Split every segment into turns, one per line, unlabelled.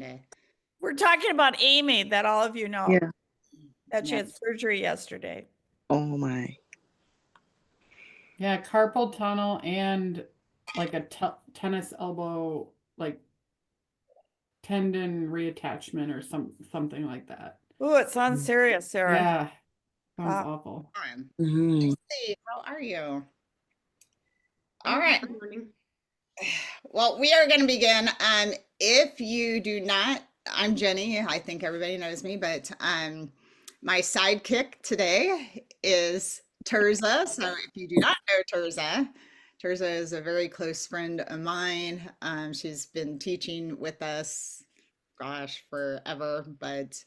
Sunday.
We're talking about Amy, that all of you know.
Yeah.
That she had surgery yesterday.
Oh my.
Yeah, carpal tunnel and like a tennis elbow, like tendon reattachment or something like that.
Ooh, it sounds serious, Sarah.
Yeah, sounds awful.
Hey, how are you? All right. Good morning. Well, we are going to begin. If you do not, I'm Jenny. I think everybody knows me, but my sidekick today is Tirzah. So if you do not know Tirzah, Tirzah is a very close friend of mine. She's been teaching with us, gosh, forever, but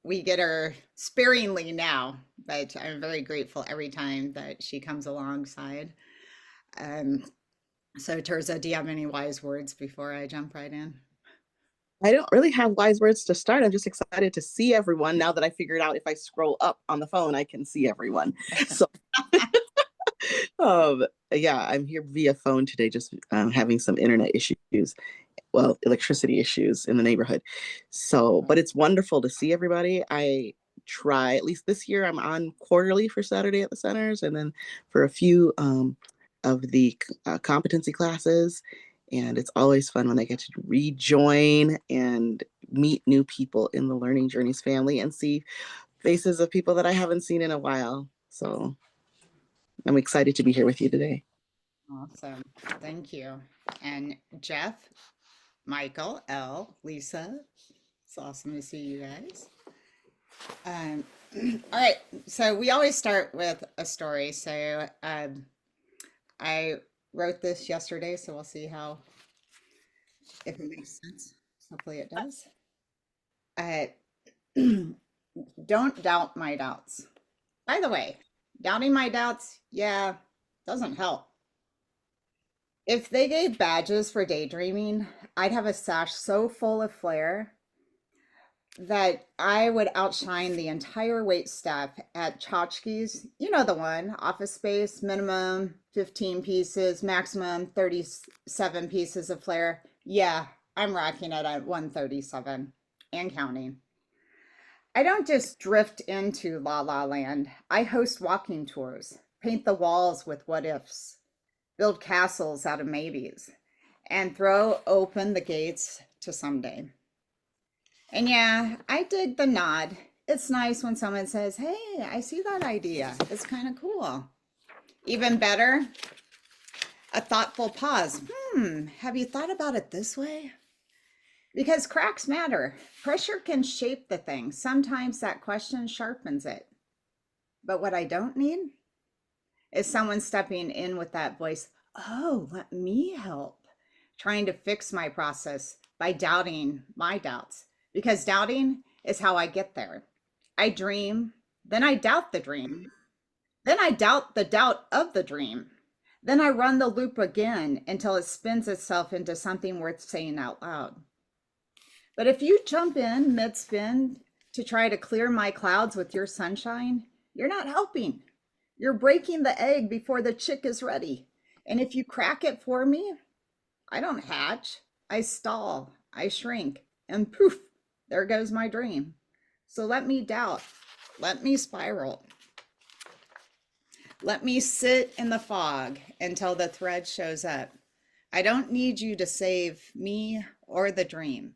we get her sparingly now, but I'm very grateful every time that she comes alongside. So Tirzah, do you have any wise words before I jump right in?
I don't really have wise words to start. I'm just excited to see everyone now that I figured out if I scroll up on the phone, I can see everyone. So yeah, I'm here via phone today, just having some internet issues. Well, electricity issues in the neighborhood. So, but it's wonderful to see everybody. I try, at least this year, I'm on quarterly for Saturday at the centers, and then for a few of the competency classes. And it's always fun when I get to rejoin and meet new people in the Learning Journeys family and see faces of people that I haven't seen in a while. So I'm excited to be here with you today.
Awesome. Thank you. And Jeff, Michael, Elle, Lisa, it's awesome to see you guys. All right. So we always start with a story. So I wrote this yesterday, so we'll see if it makes sense. Hopefully it does. Don't doubt my doubts. By the way, doubting my doubts, yeah, doesn't help. If they gave badges for daydreaming, I'd have a sash so full of flair that I would outshine the entire wait staff at Tchotchke's. You know the one, Office Space, minimum 15 pieces, maximum 37 pieces of flair. Yeah, I'm racking it at 137 and counting. I don't just drift into La La Land. I host walking tours, paint the walls with what ifs, build castles out of maybes, and throw open the gates to someday. And yeah, I dig the nod. It's nice when someone says, hey, I see that idea. It's kind of cool. Even better, a thoughtful pause. Have you thought about it this way? Because cracks matter. Pressure can shape the thing. Sometimes that question sharpens it. But what I don't need is someone stepping in with that voice, oh, let me help, trying to fix my process by doubting my doubts. Because doubting is how I get there. I dream, then I doubt the dream. Then I doubt the doubt of the dream. Then I run the loop again until it spins itself into something worth saying out loud. But if you jump in mid-spin to try to clear my clouds with your sunshine, you're not helping. You're breaking the egg before the chick is ready. And if you crack it for me, I don't hatch. I stall, I shrink, and poof, there goes my dream. So let me doubt. Let me spiral. Let me sit in the fog until the thread shows up. I don't need you to save me or the dream.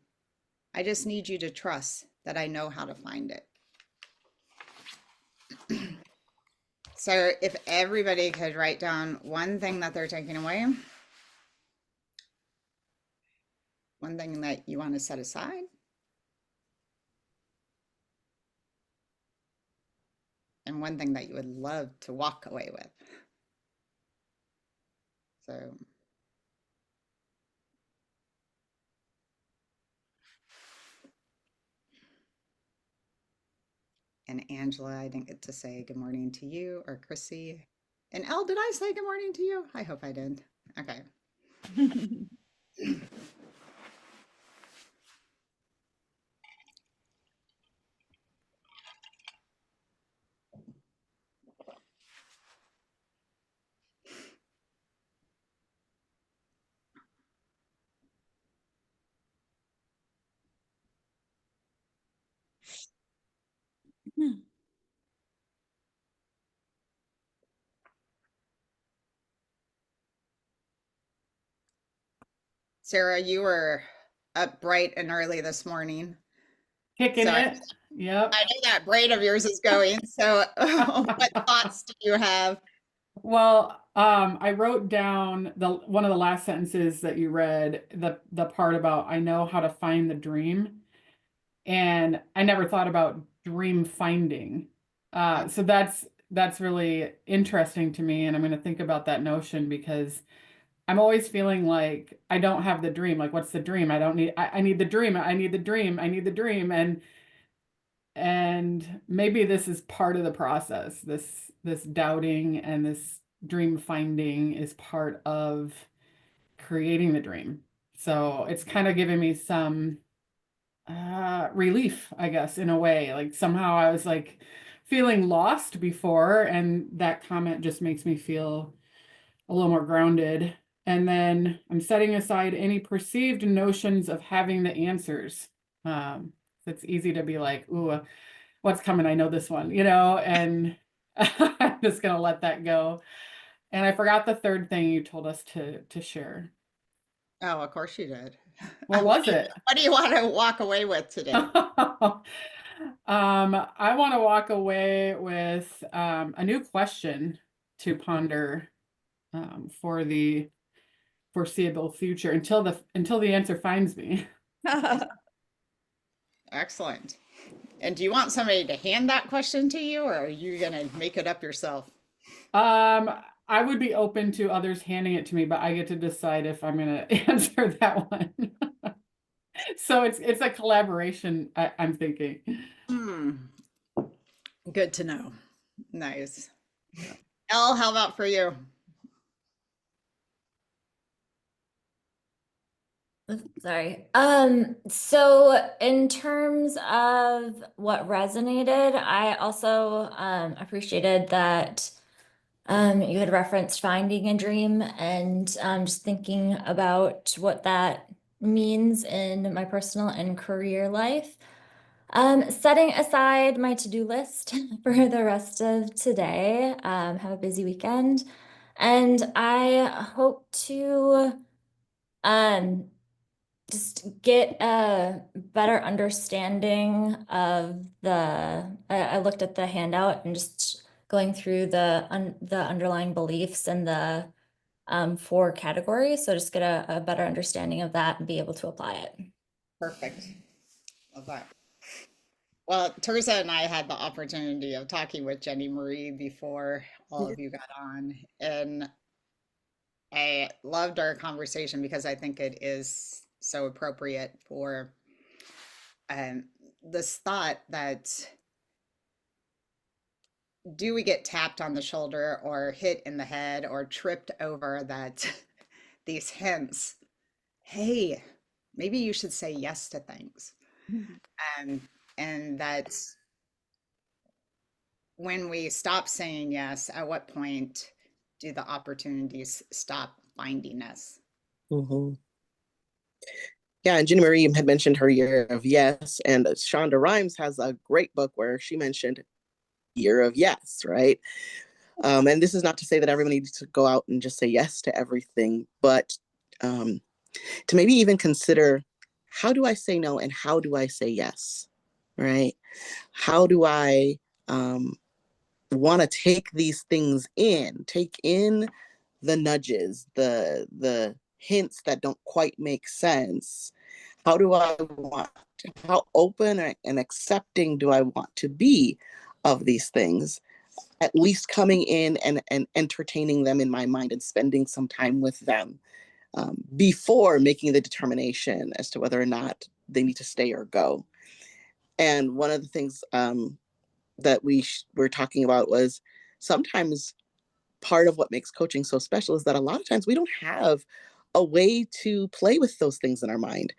I just need you to trust that I know how to find it. So if everybody could write down one thing that they're taking away, one thing that you want to set aside, and one thing that you would love to walk away with. So and Angela, I didn't get to say good morning to you, or Chrissy. And Elle, did I say good morning to you? I hope I did. Okay. Sarah, you were up bright and early this morning.
Kicking
So
it. Yep.
I know that brain of yours is going. So what thoughts do you have?
Well, I wrote down one of the last sentences that you read, the part about I know how to find the dream. And I never thought about dream finding. So that's really interesting to me. And I'm going to think about that notion because I'm always feeling like I don't have the dream. Like, what's the dream? I need the dream. I need the dream. I need the dream. And maybe this is part of the process. This doubting and this dream finding is part of creating the dream. So it's kind of giving me some relief, I guess, in a way. Like somehow I was like feeling lost before, and that comment just makes me feel a little more grounded. And then I'm setting aside any perceived notions of having the answers. It's easy to be like, ooh, what's coming? I know this one, and I'm just gonna let that go. And I forgot the third thing you told us to share.
Oh, of course you did.
What was it?
What do you want to walk away with today?
I want to walk away with a new question to ponder for the foreseeable future until the answer finds me.
Excellent. And do you want somebody to hand that question to you, or are you going to make it up yourself?
I would be open to others handing it to me, but I get to decide if I'm going to answer that one. So it's a collaboration, I'm thinking.
Good to know. Nice. Elle, how about for you?
Sorry. So in terms of what resonated, I also appreciated that you had referenced finding a dream and just thinking about what that means in my personal and career life. Setting aside my to-do list for the rest of today, have a busy weekend, and I hope to just get a better understanding of I looked at the handout and just going through the underlying beliefs and the 4 categories. So just get a better understanding of that and be able to apply it.
Perfect. Love that. Well, Tirzah and I had the opportunity of talking with Jennie Marie before all of you got on, and I loved our conversation because I think it is so appropriate for this thought that do we get tapped on the shoulder or hit in the head or tripped over that these hints, hey, maybe you should say yes to things. And that's when we stop saying yes, at what point do the opportunities stop finding us?
Mm-hmm. Yeah, and Jennie Marie had mentioned her year of yes, and Shonda Rhimes has a great book where she mentioned year of yes, right? And this is not to say that everyone needs to go out and just say yes to everything, but to maybe even consider, how do I say no and how do I say yes, right? How do I want to take these things in, take in the nudges, the hints that don't quite make sense? How do I want to, how open and accepting do I want to be of these things? At least coming in and entertaining them in my mind and spending some time with them before making the determination as to whether or not they need to stay or go. And one of the things that we were talking about was sometimes part of what makes coaching so special is that a lot of times we don't have a way to play with those things in our mind.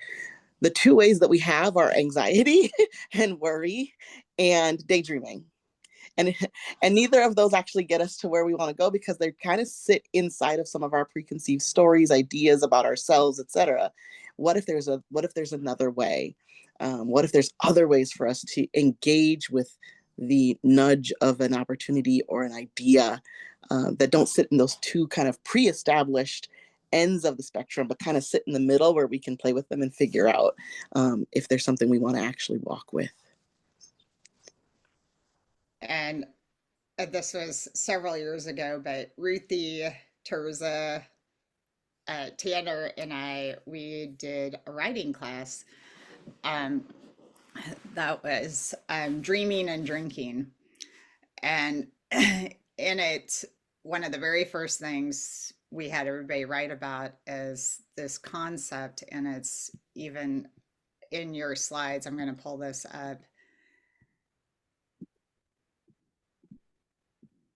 The 2 ways that we have are anxiety and worry and daydreaming. And neither of those actually get us to where we want to go because they kind of sit inside of some of our preconceived stories, ideas about ourselves, etc. What if there's another way? What if there's other ways for us to engage with the nudge of an opportunity or an idea that don't sit in those two kind of pre-established ends of the spectrum, but kind of sit in the middle where we can play with them and figure out if there's something we want to actually walk with.
And this was several years ago, but Ruthie, Tirzah, Tanner, and we did a writing class that was dreaming and drinking. And in it, one of the very first things we had everybody write about is this concept, and it's even in your slides. I'm going to pull this up.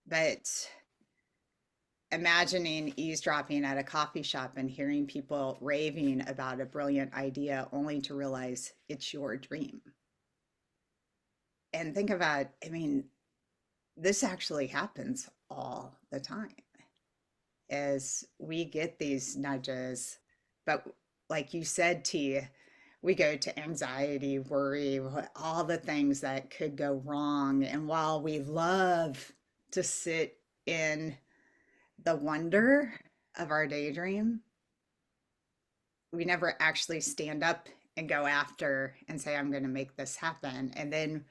But imagining eavesdropping at a coffee shop and hearing people raving about a brilliant idea only to realize it's your dream. And think about, I mean, this actually happens all the time as we get these nudges. But like you said, T, we go to anxiety, worry, all the things that could go wrong. And while we love to sit in the wonder of our daydream, we never actually stand up and go after and say, I'm going to make this happen. And then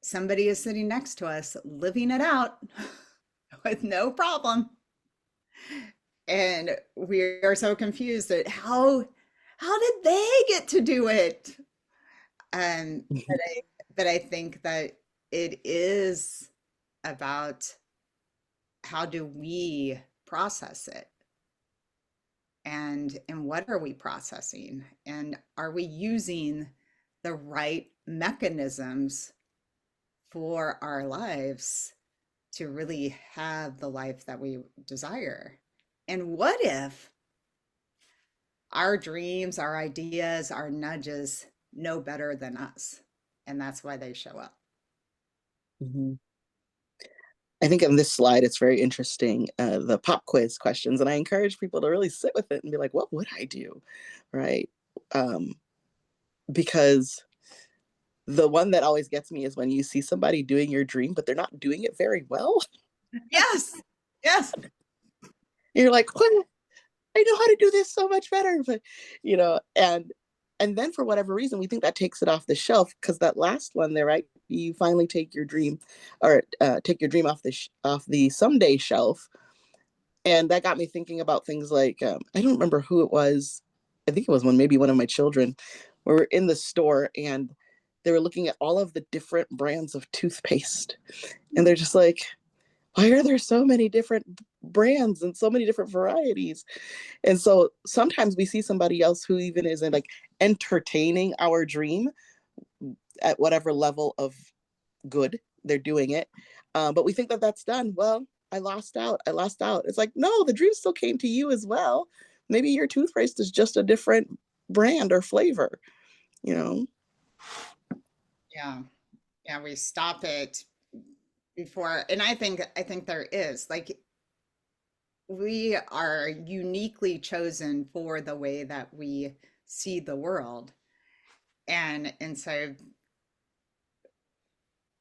somebody is sitting next to us living it out with no problem. And we are so confused at how did they get to do it? But I think that it is about how do we process it, and what are we processing, and are we using the right mechanisms for our lives to really have the life that we desire? And what if our dreams, our ideas, our nudges know better than us, and that's why they show up?
Mm-hmm. I think on this slide, it's very interesting, the pop quiz questions. And I encourage people to really sit with it and be like, what would I do? Right? Because the one that always gets me is when you see somebody doing your dream, but they're not doing it very well.
Yes. Yes.
You're like, what? I know how to do this so much better. But, you know, and then for whatever reason, we think that takes it off the shelf, because that last one there, right? You finally take your dream, or take your dream off the someday shelf. And that got me thinking about things like, I don't remember who it was. I think it was maybe one of my children. We were in the store and they were looking at all of the different brands of toothpaste. And they're just like, why are there so many different brands and so many different varieties? And so sometimes we see somebody else who even is like entertaining our dream at whatever level of good they're doing it. But we think that that's done. Well, I lost out. It's like, no, the dream still came to you as well. Maybe your toothpaste is just a different brand or flavor, you know?
Yeah. Yeah. We stop it before. And I think there is, like, we are uniquely chosen for the way that we see the world. And so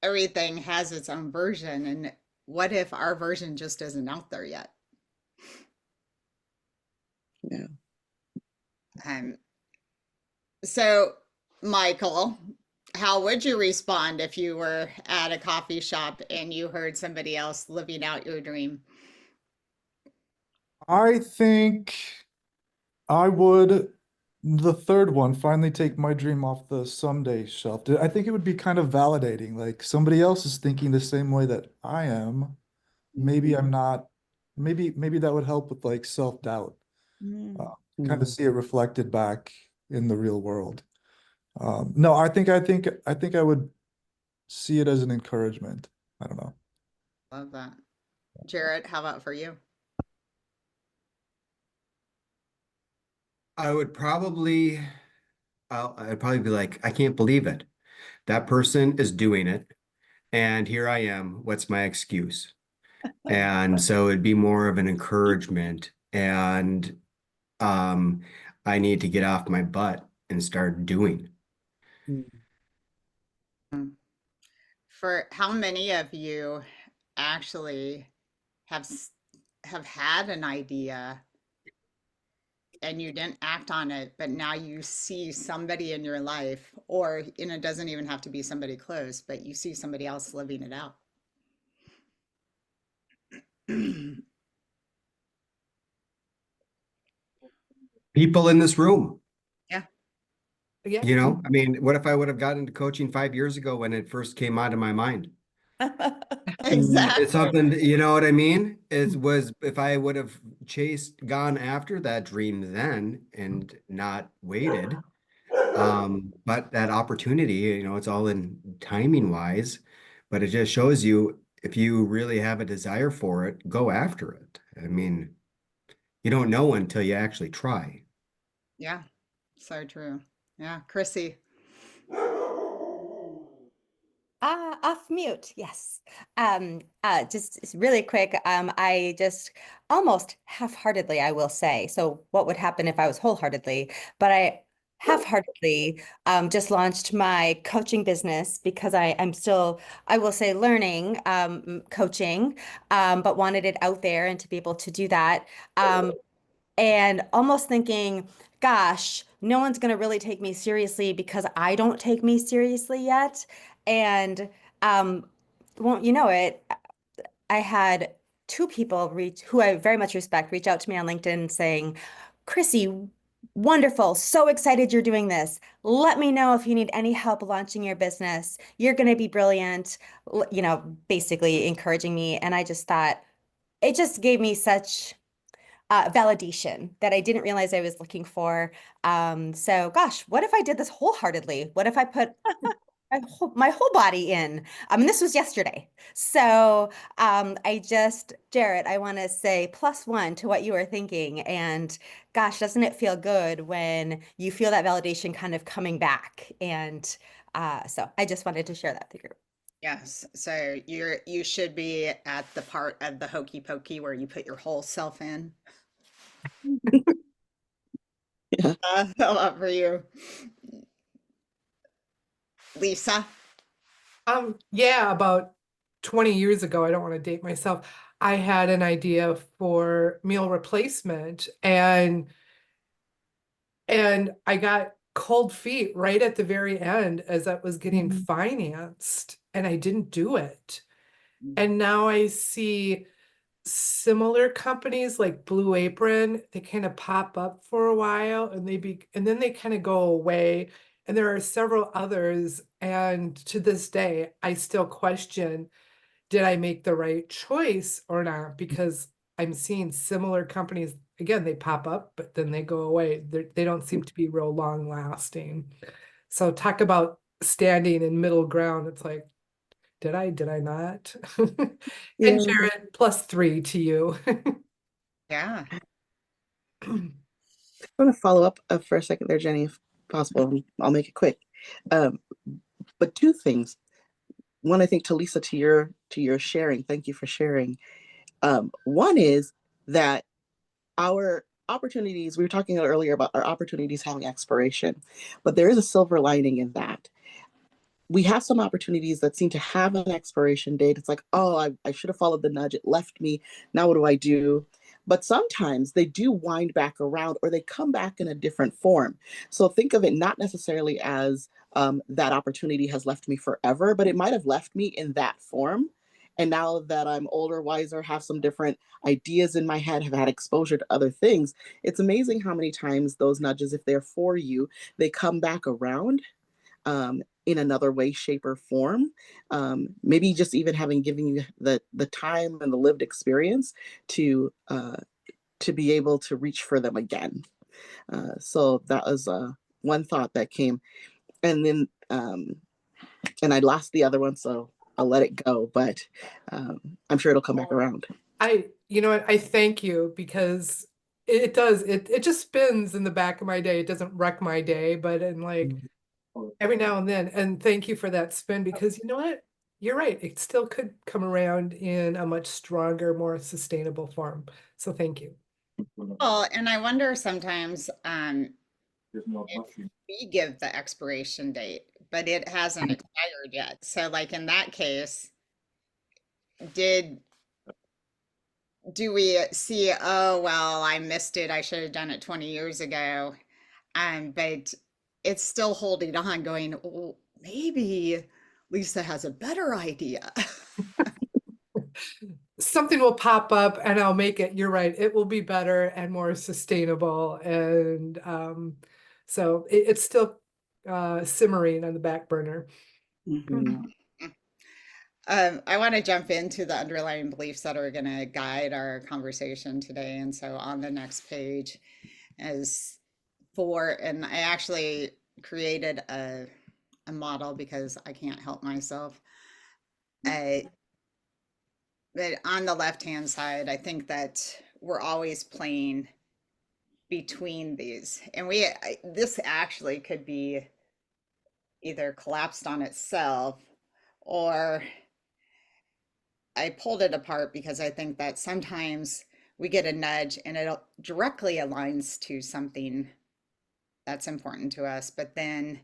everything has its own version. And what if our version just isn't out there yet?
Yeah.
So, Michael, how would you respond if you were at a coffee shop and you heard somebody else living out your dream?
I think I would, the third one, finally take my dream off the someday shelf. I think it would be kind of validating. Like somebody else is thinking the same way that I am. Maybe I'm not. Maybe that would help with like self-doubt. Kind of see it reflected back in the real world. No, I think I would see it as an encouragement. I don't know.
Love that. Jarrett, how about for you?
I'd probably be like, I can't believe it. That person is doing it, and here I am. What's my excuse? And so it'd be more of an encouragement, and I need to get off my butt and start doing.
Mm. For how many of you actually have had an idea and you didn't act on it, but now you see somebody in your life, or it doesn't even have to be somebody close, but you see somebody else living it out.
People in this room,
Yeah,
Yeah.
you know, I mean, what if I would have gotten into coaching 5 years ago when it first came out of my mind?
exactly.
It's something, you know what I mean? It was if I would have gone after that dream then and not waited. But that opportunity, you know, it's all in timing wise, but it just shows you if you really have a desire for it, go after it. I mean, you don't know until you actually try.
Yeah, so true. Yeah, Chrissy.
Off mute, yes. Just really quick, I just almost half-heartedly, I will say. So what would happen if I was wholeheartedly? But I half-heartedly just launched my coaching business because I'm still, I will say, learning coaching, but wanted it out there and to be able to do that. And almost thinking, gosh, no one's going to really take me seriously because I don't take me seriously yet. And um, won't you know it, I had two people who I very much respect reach out to me on LinkedIn saying, Chrissy, wonderful. So excited you're doing this. Let me know if you need any help launching your business. You're going to be brilliant. You know, basically encouraging me. And I just thought it just gave me such validation that I didn't realize I was looking for. So gosh, what if I did this wholeheartedly? What if I put my whole body in? This was yesterday. So Jarrett, I want to say +1 to what you were thinking. And gosh, doesn't it feel good when you feel that validation kind of coming back? And so I just wanted to share that with the group.
Yes, so you should be at the part of the hokey pokey where you put your whole self in.
Yeah.
How about for you, Lisa?
Yeah, about 20 years ago, I don't want to date myself, I had an idea for meal replacement and I got cold feet right at the very end as that was getting financed and I didn't do it. And now I see similar companies like Blue Apron, they kind of pop up for a while and and then they kind of go away. And there are several others. And to this day, I still question, did I make the right choice or not? Because I'm seeing similar companies, again, they pop up, but then they go away. They don't seem to be real long lasting. So talk about standing in middle ground. It's like, did I not?
Yeah.
And Jared, +3 to you.
Yeah.
I want to follow up for a second there, Jenny, if possible. I'll make it quick. But two things. One, I think to Lisa, to your sharing. Thank you for sharing. One is that our opportunities, we were talking earlier about our opportunities having expiration, but there is a silver lining in that. We have some opportunities that seem to have an expiration date. It's like, oh, I should have followed the nudge. It left me. Now what do I do? But sometimes they do wind back around or they come back in a different form. So think of it not necessarily as that opportunity has left me forever, but it might have left me in that form. And now that I'm older, wiser, have some different ideas in my head, have had exposure to other things, it's amazing how many times those nudges, if they're for you, they come back around in another way, shape, or form. Maybe just even having given you the time and the lived experience to be able to reach for them again. So that was one thought that came, and then and I lost the other one, so I'll let it go. But I'm sure it'll come back around.
You know what, I thank you because it does, it just spins in the back of my day. It doesn't wreck my day, but in like every now and then. And thank you for that spin because you know what? You're right. It still could come around in a much stronger, more sustainable form. So thank you.
Well, and I wonder sometimes if we give the expiration date, but it hasn't expired yet. So like in that case, do we see, oh, well, I missed it. I should have done it 20 years ago. But it's still holding on, going, oh, maybe Lisa has a better idea.
Something will pop up and I'll make it, you're right, it will be better and more sustainable. And so it's still simmering on the back burner.
Mhm.
I want to jump into the underlying beliefs that are going to guide our conversation today. And so on the next page is 4, and I actually created a model because I can't help myself. But on the left-hand side, I think that we're always playing between these. And this actually could be either collapsed on itself, or I pulled it apart because I think that sometimes we get a nudge and it directly aligns to something that's important to us, but then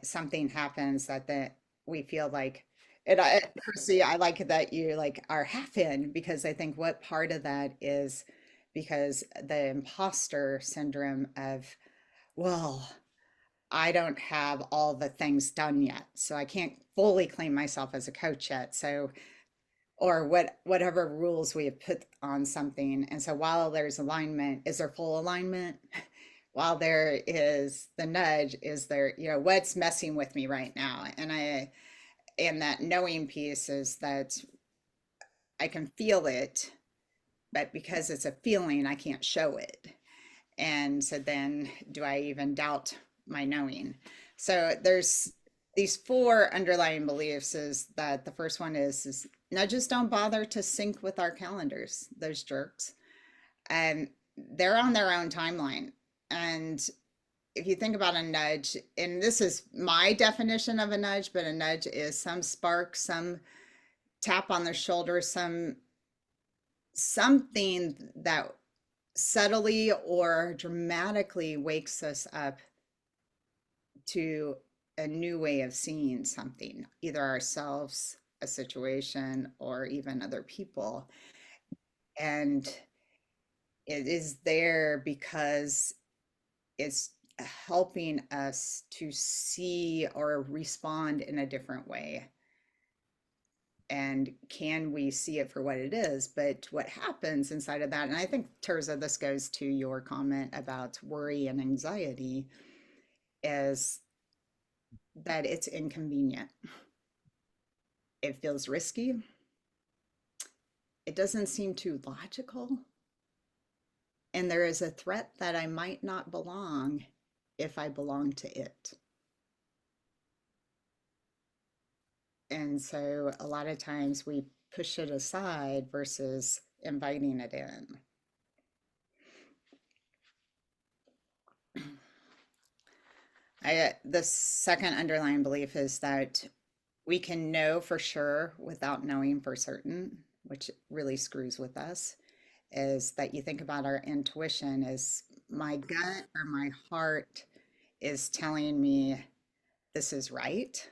something happens that we feel like it. Chrissy, I like that you like are half in, because I think what part of that is because the imposter syndrome of, well, I don't have all the things done yet, so I can't fully claim myself as a coach yet. So, or whatever rules we have put on something. And so while there's alignment, is there full alignment? While there is the nudge, is there, what's messing with me right now? And that knowing piece is that I can feel it, but because it's a feeling, I can't show it. And so then do I even doubt my knowing? So there's these 4 underlying beliefs. Is that the first one is nudges don't bother to sync with our calendars, those jerks. And they're on their own timeline. And if you think about a nudge, and this is my definition of a nudge, but a nudge is some spark, some tap on the shoulder, something that subtly or dramatically wakes us up to a new way of seeing something, either ourselves, a situation, or even other people. And it is there because it's helping us to see or respond in a different way. And can we see it for what it is? But what happens inside of that, and I think, Tirzah, this goes to your comment about worry and anxiety, is that it's inconvenient. It feels risky. It doesn't seem too logical. And there is a threat that I might not belong if I belong to it. And so a lot of times we push it aside versus inviting it in. The second underlying belief is that we can know for sure without knowing for certain, which really screws with us. Is that you think about our intuition as my gut or my heart is telling me this is right.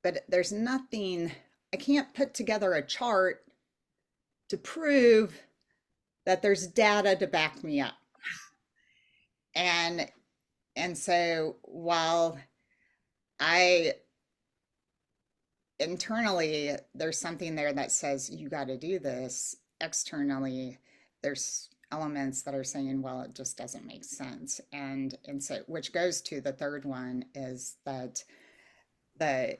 But there's nothing, I can't put together a chart to prove that there's data to back me up. And so while internally, there's something there that says you got to do this, externally, there's elements that are saying, well, it just doesn't make sense. And so, which goes to the third one, is that the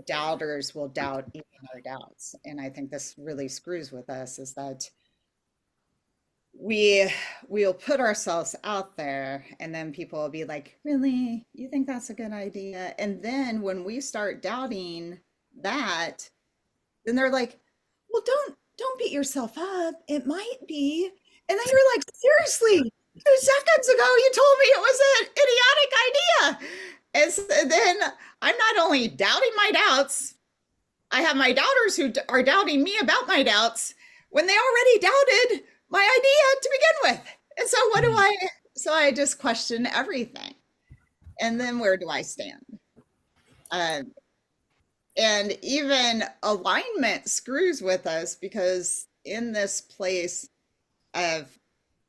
doubters will doubt even our doubts. And I think this really screws with us, is that we'll put ourselves out there, and then people will be like, really, you think that's a good idea? And then when we start doubting that, then they're like, well, don't beat yourself up, it might be. And then you're like, seriously, 2 seconds ago you told me it was an idiotic idea. And so then I'm not only doubting my doubts, I have my doubters who are doubting me about my doubts when they already doubted my idea to begin with. And so so I just question everything. And then where do I stand? And even alignment screws with us, because in this place of,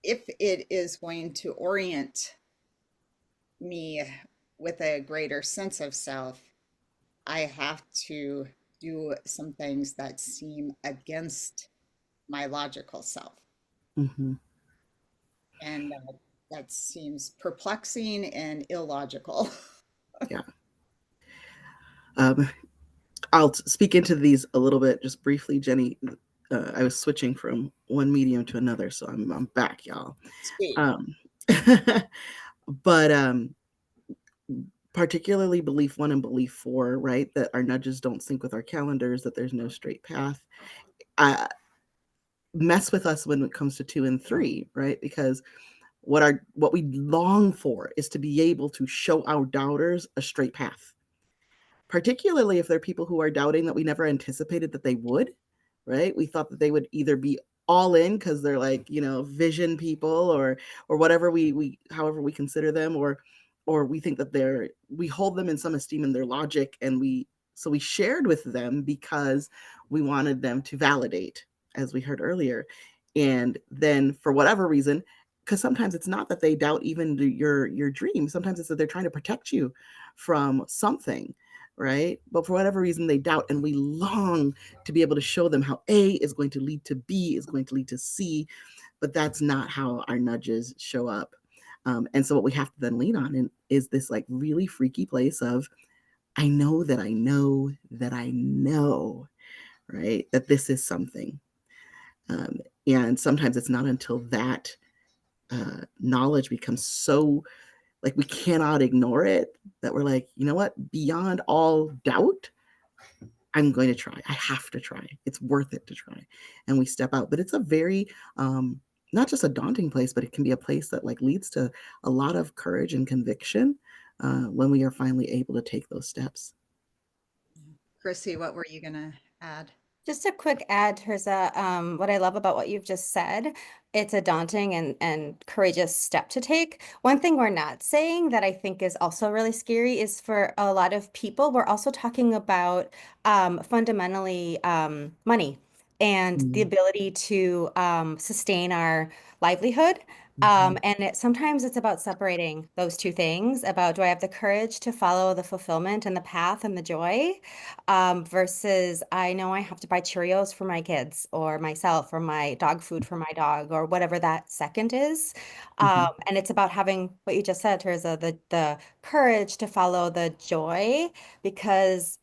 if it is going to orient me with a greater sense of self, I have to do some things that seem against my logical self.
Mm-hmm.
And that seems perplexing and illogical.
Yeah. I'll speak into these a little bit, just briefly, Jennie. I was switching from one medium to another, so I'm back, y'all.
Speak.
But particularly belief 1 and belief 4, right? That our nudges don't sync with our calendars, that there's no straight path. Mess with us when it comes to 2 and 3, right? Because what we long for is to be able to show our doubters a straight path, particularly if they're people who are doubting that we never anticipated that they would, right? We thought that they would either be all in because they're like, vision people, or whatever we however we consider them, or we think that we hold them in some esteem in their logic, and we shared with them because we wanted them to validate, as we heard earlier. And then for whatever reason, because sometimes it's not that they doubt even your dream, sometimes it's that they're trying to protect you from something, right? But for whatever reason, they doubt, and we long to be able to show them how A is going to lead to B is going to lead to C, but that's not how our nudges show up. And so what we have to then lean on is this like really freaky place of, I know that I know that I know, right? That this is something. And sometimes it's not until that knowledge becomes so, like, we cannot ignore it, that we're like, you know what? Beyond all doubt, I'm going to try. I have to try. It's worth it to try. And we step out. But it's a very, not just a daunting place, but it can be a place that like leads to a lot of courage and conviction when we are finally able to take those steps.
Chrissy, what were you going to add?
Just a quick add, Tirzah. What I love about what you've just said, it's a daunting and courageous step to take. One thing we're not saying that I think is also really scary is, for a lot of people, we're also talking about fundamentally money and the ability to sustain our livelihood. And sometimes it's about separating those two things, about, do I have the courage to follow the fulfillment and the path and the joy, versus, I know I have to buy Cheerios for my kids or myself, or my dog food for my dog, or whatever that second is. And it's about having what you just said, Tirzah, the courage to follow the joy, because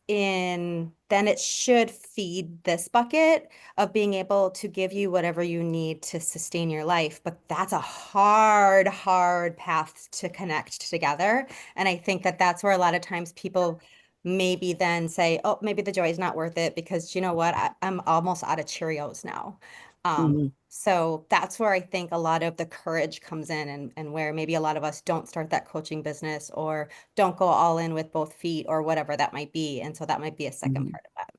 then it should feed this bucket of being able to give you whatever you need to sustain your life. But that's a hard, hard path to connect together. And I think that that's where a lot of times people maybe then say, oh, maybe the joy is not worth it, because you know what? I'm almost out of Cheerios now. So that's where I think a lot of the courage comes in, and where maybe a lot of us don't start that coaching business, or don't go all in with both feet, or whatever that might be. And so that might be a second part of that.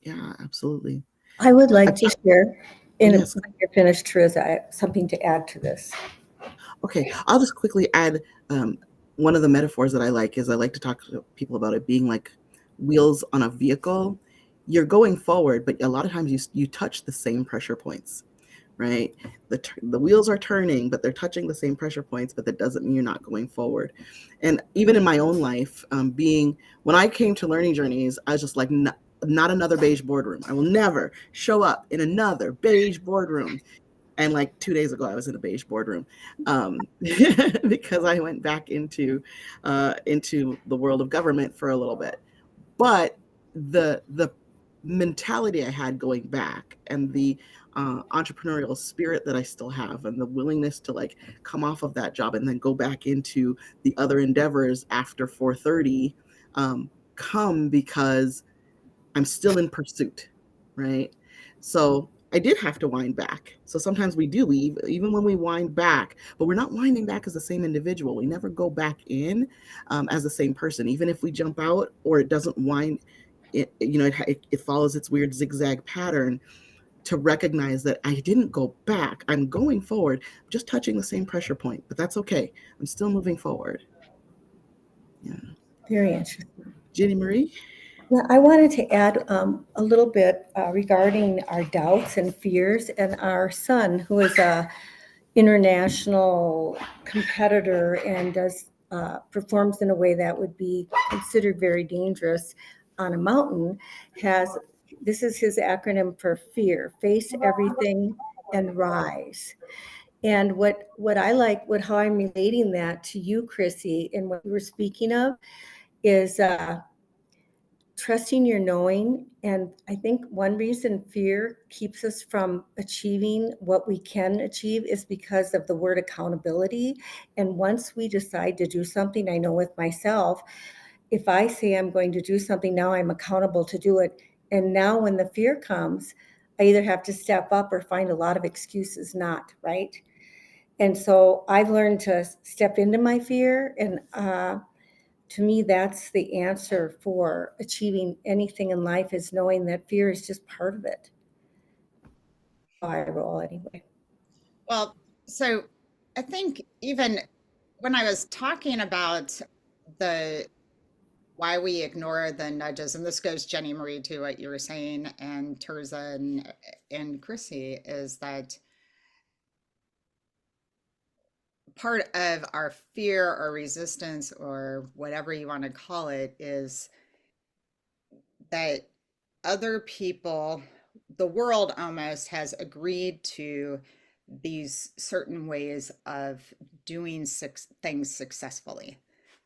Yeah, absolutely.
I would like to share, when
Yes.
you're finished, Tirzah, I have something to add to this.
Okay, I'll just quickly add, one of the metaphors that I like is, I like to talk to people about it being like wheels on a vehicle. You're going forward, but a lot of times you touch the same pressure points, right? The wheels are turning, but they're touching the same pressure points, but that doesn't mean you're not going forward. And even in my own life, when I came to Learning Journeys, I was just like, not another beige boardroom. I will never show up in another beige boardroom. And like 2 days ago, I was in a beige boardroom because I went back into the world of government for a little bit. But the mentality I had going back, and the entrepreneurial spirit that I still have, and the willingness to like come off of that job and then go back into the other endeavors after 4:30, come because I'm still in pursuit, right? So I did have to wind back. So sometimes we do, even when we wind back, but we're not winding back as the same individual. We never go back in as the same person. Even if we jump out, or it doesn't wind, it follows its weird zigzag pattern, to recognize that I didn't go back. I'm going forward, just touching the same pressure point, but that's okay. I'm still moving forward.
Very interesting.
Jennie Marie?
Yeah, I wanted to add a little bit regarding our doubts and fears, and our son, who is a international competitor and does performs in a way that would be considered very dangerous on a mountain, has this is his acronym for fear: face everything and rise. And what I like, how I'm relating that to you, Chrissy, and what you were speaking of is trusting your knowing. And I think one reason fear keeps us from achieving what we can achieve is because of the word accountability. And once we decide to do something, I know with myself, if I say I'm going to do something, now I'm accountable to do it. And now when the fear comes, I either have to step up or find a lot of excuses not, right? And so I've learned to step into my fear, and to me, that's the answer for achieving anything in life, is knowing that fear is just part of it. I roll anyway.
Well, so I think even when I was talking about the why we ignore the nudges, and this goes, Jennie Marie, to what you were saying, and Tirzah and Chrissy, is that part of our fear or resistance or whatever you want to call it is that other people, the world almost has agreed to these certain ways of doing things successfully.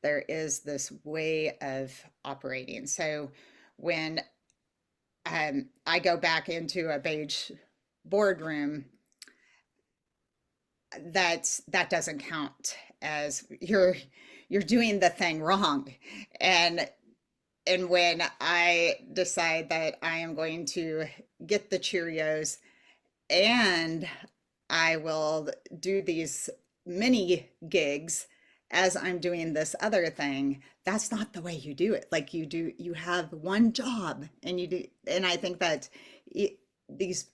There is this way of operating. So when I go back into a beige boardroom, that doesn't count as you're doing the thing wrong. And when I decide that I am going to get the Cheerios and I will do these mini gigs as I'm doing this other thing, that's not the way you do it. Like you have one job and you do, and I think that these,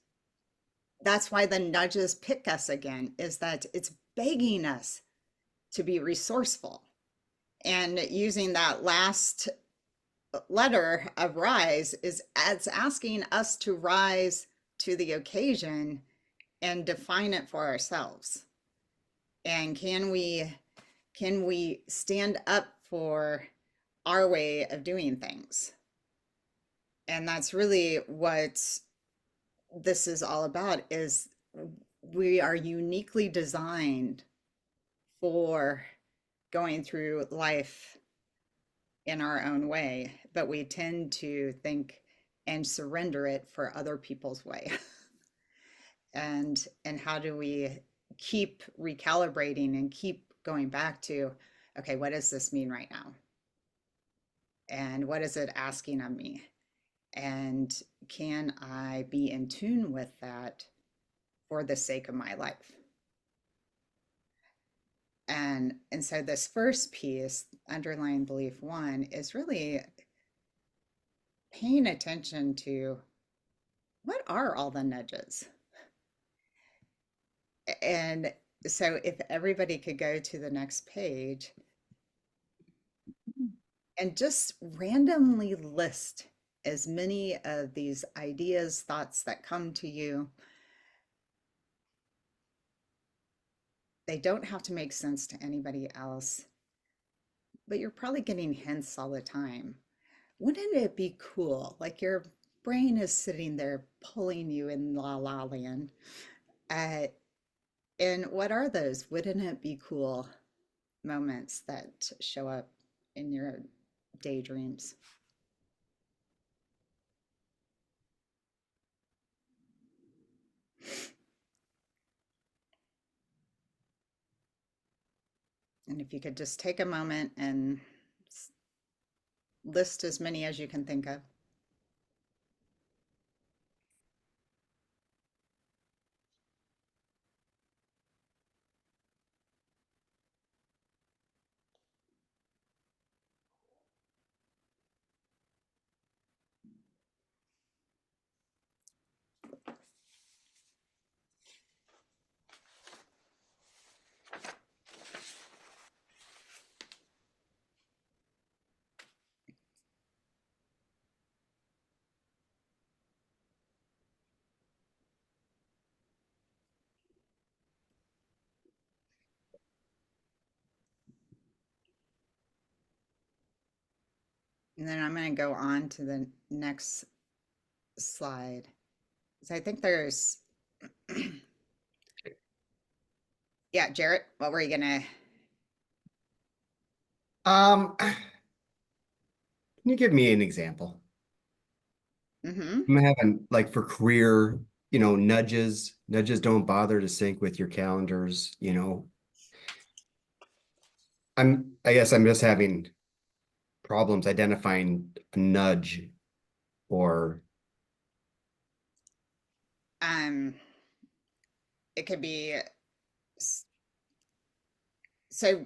that's why the nudges pick us again, is that it's begging us to be resourceful. And using that last letter of rise is, it's asking us to rise to the occasion and define it for ourselves. And can we stand up for our way of doing things? And that's really what this is all about, is we are uniquely designed for going through life in our own way, but we tend to think and surrender it for other people's way. And how do we keep recalibrating and keep going back to, okay, what does this mean right now? And what is it asking of me? And can I be in tune with that for the sake of my life? And so this first piece, underlying belief one, is really paying attention to what are all the nudges. And so if everybody could go to the next page and just randomly list as many of these ideas, thoughts that come to you. They don't have to make sense to anybody else, but you're probably getting hints all the time. Wouldn't it be cool? Like your brain is sitting there pulling you in la la land. And what are those? Wouldn't it be cool moments that show up in your daydreams? And if you could just take a moment and list as many as you can think of. And then I'm going to go on to the next slide. So I think there's, yeah, Jarrett, what were you going
Can you give me an example?
to?
I'm having like for career, nudges don't bother to sync with your calendars, I guess I'm just having problems identifying a nudge or
It could be, so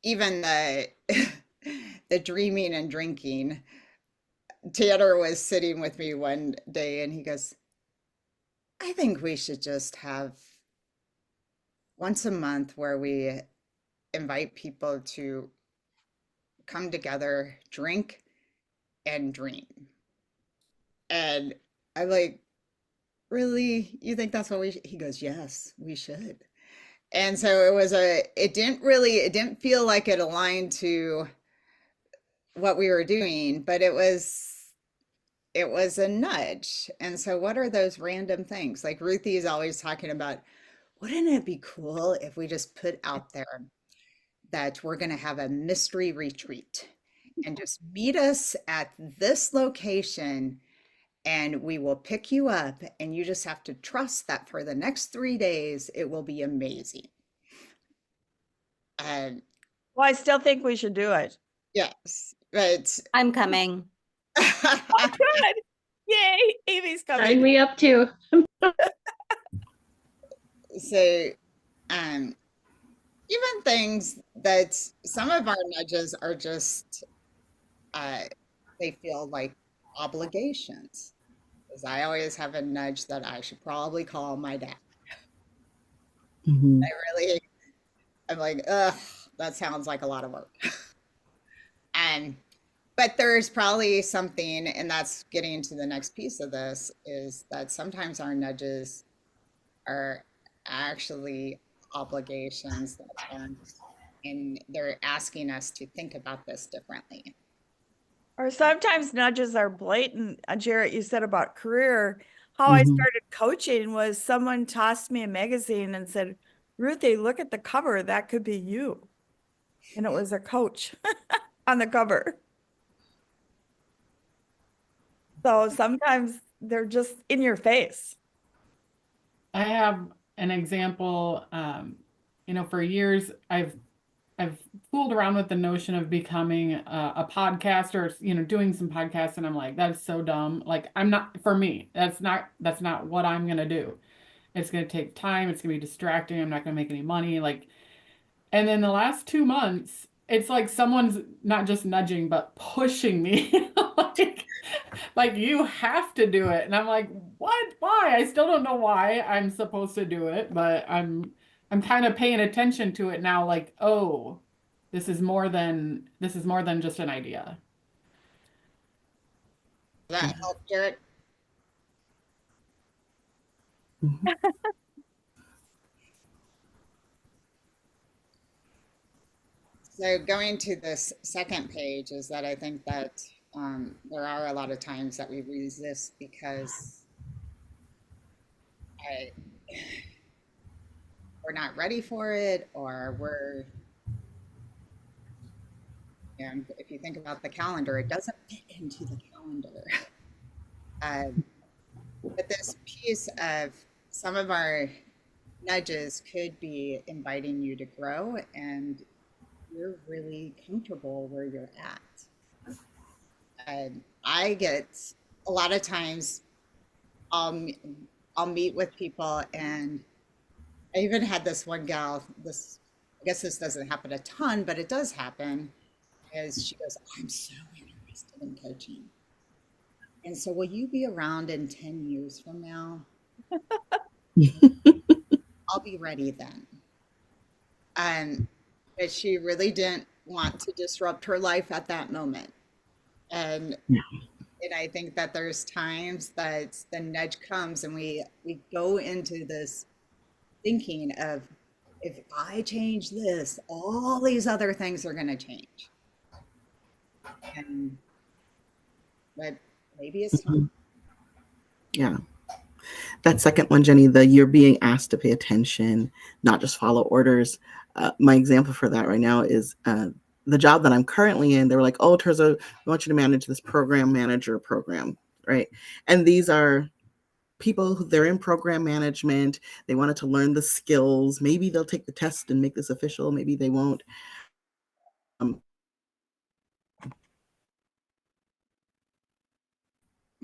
even the dreaming and drinking. Tanner was sitting with me one day and he goes, I think we should just have once a month where we invite people to come together, drink, and dream. And I'm like, really? You think that's what we should? He goes, yes, we should. And so it didn't feel like it aligned to what we were doing, but it was a nudge. And so what are those random things? Like Ruthie is always talking about, wouldn't it be cool if we just put out there that we're going to have a mystery retreat and just meet us at this location and we will pick you up and you just have to trust that for the next 3 days it will be amazing. And
Well, I still think we should do it.
yes, but
I'm coming.
Oh, good. Yay. Amy's coming.
Sign me up too.
so even things that some of our nudges are just they feel like obligations, because I always have a nudge that I should probably call my dad. I'm like, ugh, that sounds like a lot of work. But there's probably something, and that's getting to the next piece of this, is that sometimes our nudges are actually obligations and they're asking us to think about this differently.
Or sometimes nudges are blatant. Jarrett, you said about career. How I started coaching was someone tossed me a magazine and said, Ruthie, look at the cover. That could be you. And it was a coach on the cover. So sometimes they're just in your face.
I have an example. For years I've fooled around with the notion of becoming a podcaster, doing some podcasts, and I'm like, that's so dumb. Like, for me, that's not what I'm gonna do. It's gonna take time, it's gonna be distracting, I'm not gonna make any money. And then the last 2 months, it's like someone's not just nudging, but pushing me. like you have to do it. And I'm like, what? Why? I still don't know why I'm supposed to do it, but I'm kind of paying attention to it now, like, oh, this is more than just an idea.
Does that help, Jarrett? So going to this second page is that I think that there are a lot of times that we resist because we're not ready for it, or if you think about the calendar, it doesn't fit into the calendar. But this piece of some of our nudges could be inviting you to grow, and you're really comfortable where you're at. I get a lot of times I'll meet with people, and I even had this one gal, I guess this doesn't happen a ton, but it does happen, is she goes, I'm so interested in coaching. And so will you be around in 10 years from now? I'll be ready then. But she really didn't want to disrupt her life at that moment. And I think that there's times that the nudge comes and we go into this thinking of, if I change this, all these other things are going to change. And but maybe it's time.
Yeah. That second one, Jenny, the you're being asked to pay attention, not just follow orders. My example for that right now is the job that I'm currently in. They were like, oh, Tirzah, we want you to manage this program manager program, right? And these are people who they're in program management. They wanted to learn the skills. Maybe they'll take the test and make this official. Maybe they won't.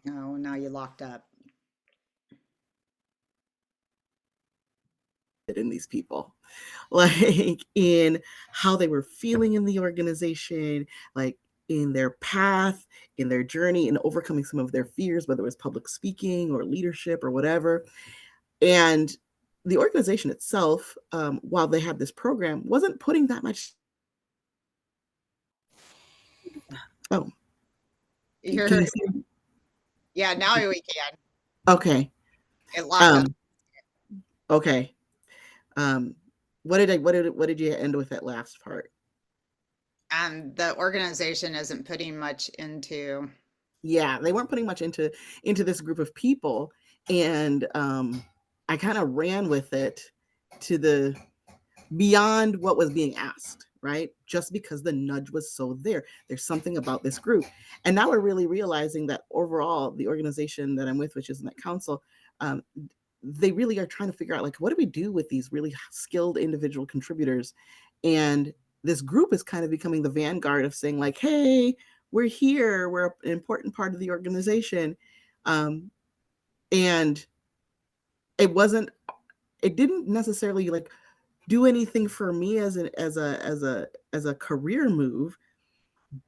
No, now you locked up.
In these people, like in how they were feeling in the organization, like in their path, in their journey, in overcoming some of their fears, whether it was public speaking or leadership or whatever. And the organization itself, while they had this program, wasn't putting that much. Oh,
You're, yeah, now we can.
Okay.
It locked up.
Okay. What did you end with that last part?
And the organization isn't putting much into.
Yeah, they weren't putting much into this group of people, and I kind of ran with it to the beyond what was being asked, right? Just because the nudge was so there's something about this group, and now we're really realizing that overall, the organization that I'm with, which is Net Council, they really are trying to figure out, like, what do we do with these really skilled individual contributors? And this group is kind of becoming the vanguard of saying, like, hey, we're here, we're an important part of the organization. And it didn't necessarily like do anything for me as a career move,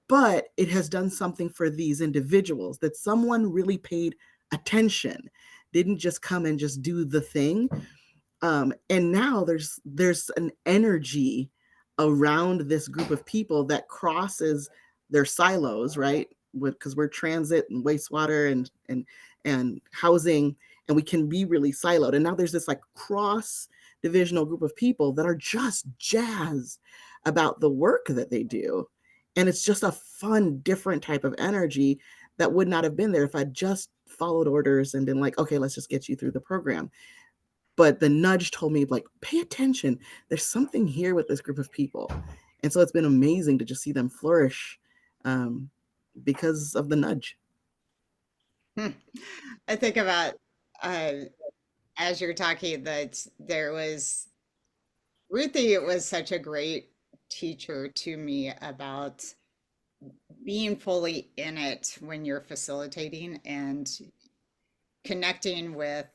but it has done something for these individuals, that someone really paid attention, didn't just come and just do the thing. And now there's an energy around this group of people that crosses their silos, right? Because we're transit and wastewater and housing, and we can be really siloed. And now there's this like cross divisional group of people that are just jazzed about the work that they do. And it's just a fun, different type of energy that would not have been there if I just followed orders and been like, okay, let's just get you through the program. But the nudge told me, like, pay attention. There's something here with this group of people. And so it's been amazing to just see them flourish because of the nudge.
I think about as you're talking that there was Ruthie was such a great teacher to me about being fully in it when you're facilitating and connecting with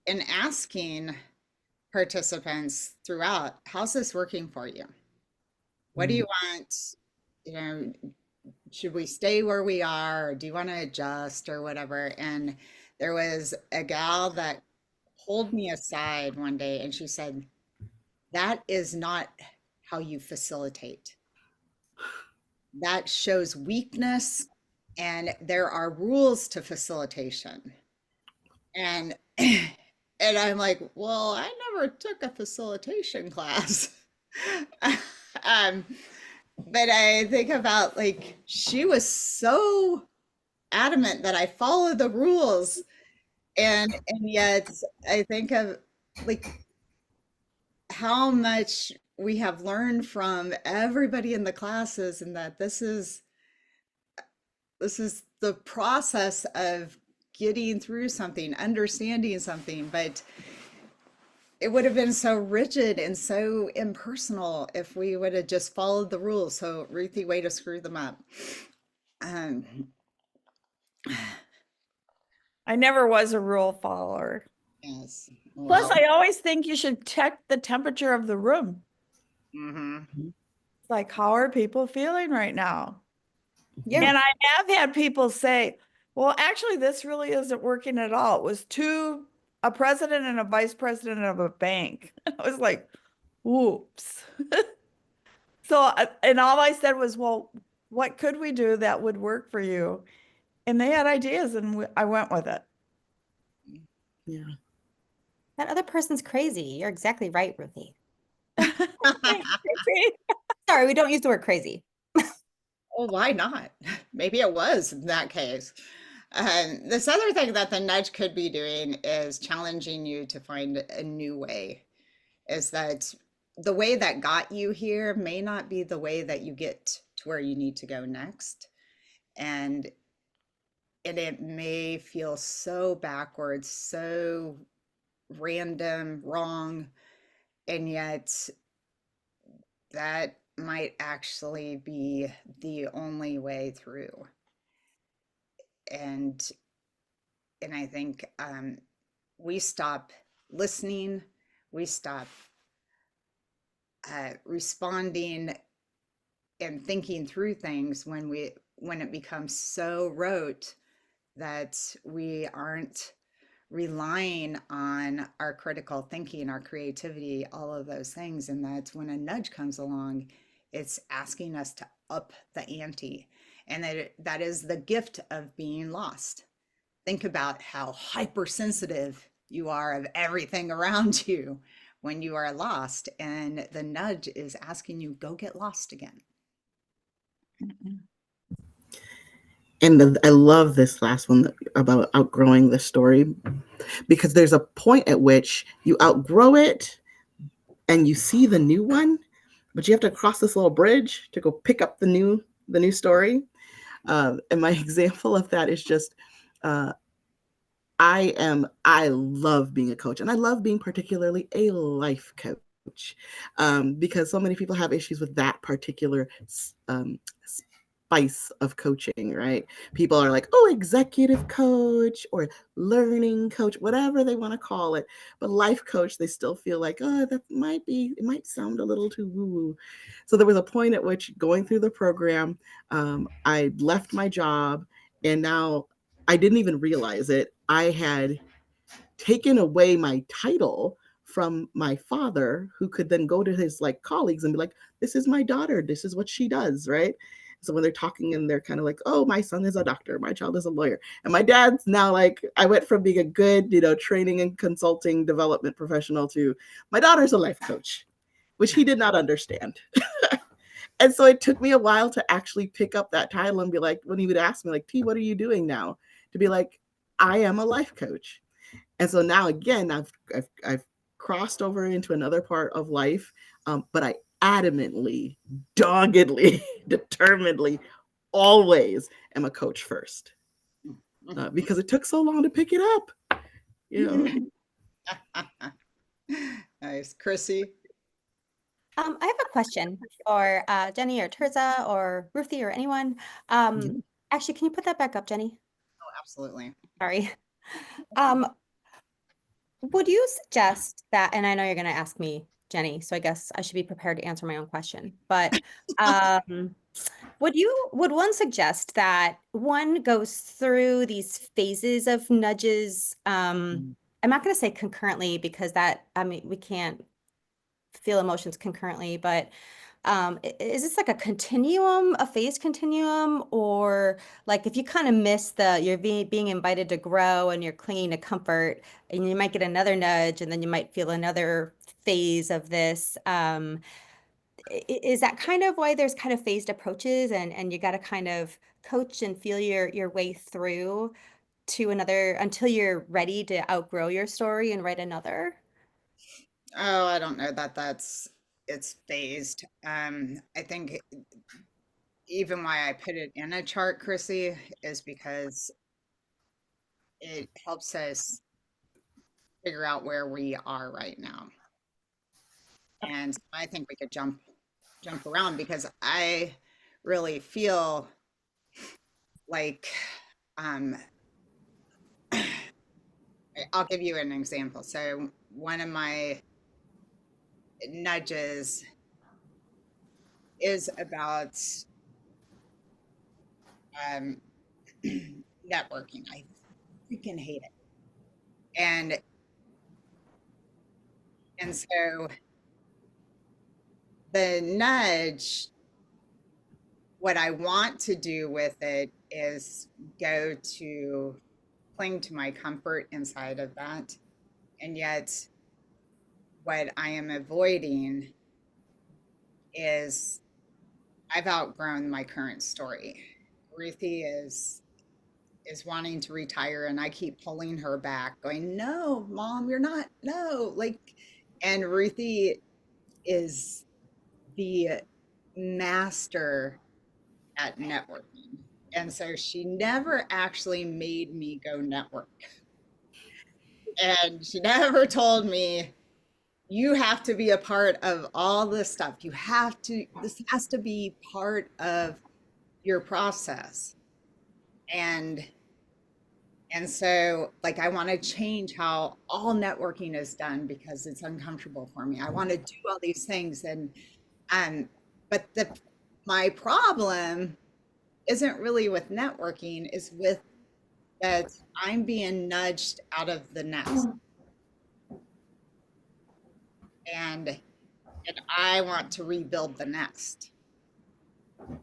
and asking participants throughout, how's this working for you? What do you want? You know, should we stay where we are, or do you want to adjust or whatever? And there was a gal that pulled me aside one day and she said, that is not how you facilitate. That shows weakness, and there are rules to facilitation. And and I'm like, well, I never took a facilitation class. But I think about, like, she was so adamant that I follow the rules, and yet I think of like how much we have learned from everybody in the classes, and that this is the process of getting through something, understanding something, but it would have been so rigid and so impersonal if we would have just followed the rules. So Ruthie, way to screw them up.
I never was a rule follower.
Yes.
Plus, I always think you should check the temperature of the room.
Mm-hmm.
Like, how are people feeling right now?
Yeah.
And I have had people say, well, actually, this really isn't working at all. It was a president and a vice president of a bank. I was like, whoops. So, and all I said was, well, what could we do that would work for you? And they had ideas, and I went with it.
Yeah.
That other person's crazy. You're exactly right, Ruthie.
Thanks, Ruthie.
Sorry, we don't use the word crazy.
Well, why not? Maybe it was in that case. This other thing that the nudge could be doing is challenging you to find a new way. Is that the way that got you here may not be the way that you get to where you need to go next. And it may feel so backwards, so random, wrong, and yet that might actually be the only way through. And I think we stop listening, we stop responding and thinking through things when it becomes so rote that we aren't relying on our critical thinking, our creativity, all of those things. And that's when a nudge comes along, it's asking us to up the ante. And that is the gift of being lost. Think about how hypersensitive you are of everything around you when you are lost. And the nudge is asking you, go get lost again.
And I love this last one about outgrowing the story, because there's a point at which you outgrow it and you see the new one, but you have to cross this little bridge to go pick up the new story. And my example of that is just I love being a coach, and I love being particularly a life coach, because so many people have issues with that particular spice of coaching, right? People are like, oh, executive coach or learning coach, whatever they want to call it. But life coach, they still feel like, oh, it might sound a little too woo-woo. So there was a point at which, going through the program, I left my job, and now I didn't even realize it. I had taken away my title from my father, who could then go to his colleagues and be like, this is my daughter, this is what she does, right? So when they're talking and they're kind of like, oh, my son is a doctor, my child is a lawyer. And my dad's now like, I went from being a good, training and consulting development professional to my daughter's a life coach, which he did not understand. And so it took me a while to actually pick up that title and be like, when he would ask me like, T, what are you doing now? To be like, I am a life coach. And so now again, I've crossed over into another part of life, but I adamantly, doggedly, determinedly, always am a coach first, because it took so long to pick it up.
Nice, Chrissy.
I have a question for Jennie or Tirzah or Ruthie or anyone. Actually, can you put that back up, Jennie?
Oh, absolutely.
Sorry. Would you suggest that, and I know you're going to ask me, Jennie, so I guess I should be prepared to answer my own question, but would one suggest that one goes through these phases of nudges? I'm not going to say concurrently, because we can't feel emotions concurrently, but is this like a continuum, a phase continuum, or like if you kind of miss you're being invited to grow and you're clinging to comfort, and you might get another nudge and then you might feel another phase of this. Is that kind of why there's kind of phased approaches, and you got to kind of coach and feel your way through to another until you're ready to outgrow your story and write another?
Oh, I don't know that it's phased. I think even why I put it in a chart, Chrissy, is because it helps us figure out where we are right now. And I think we could jump around, because I really feel like I'll give you an example. So one of my nudges is about networking. I freaking hate it. And so the nudge, what I want to do with it is go to cling to my comfort inside of that. And yet what I am avoiding is I've outgrown my current story. Ruthie is wanting to retire, and I keep pulling her back, going, "No, Mom, you're not. No." Like, and Ruthie is the master at networking. And so she never actually made me go network. And she never told me, you have to be a part of all this stuff. This has to be part of your process. And so like I want to change how all networking is done because it's uncomfortable for me. I want to do all these things but my problem isn't really with networking, is with that I'm being nudged out of the nest. And I want to rebuild the nest. And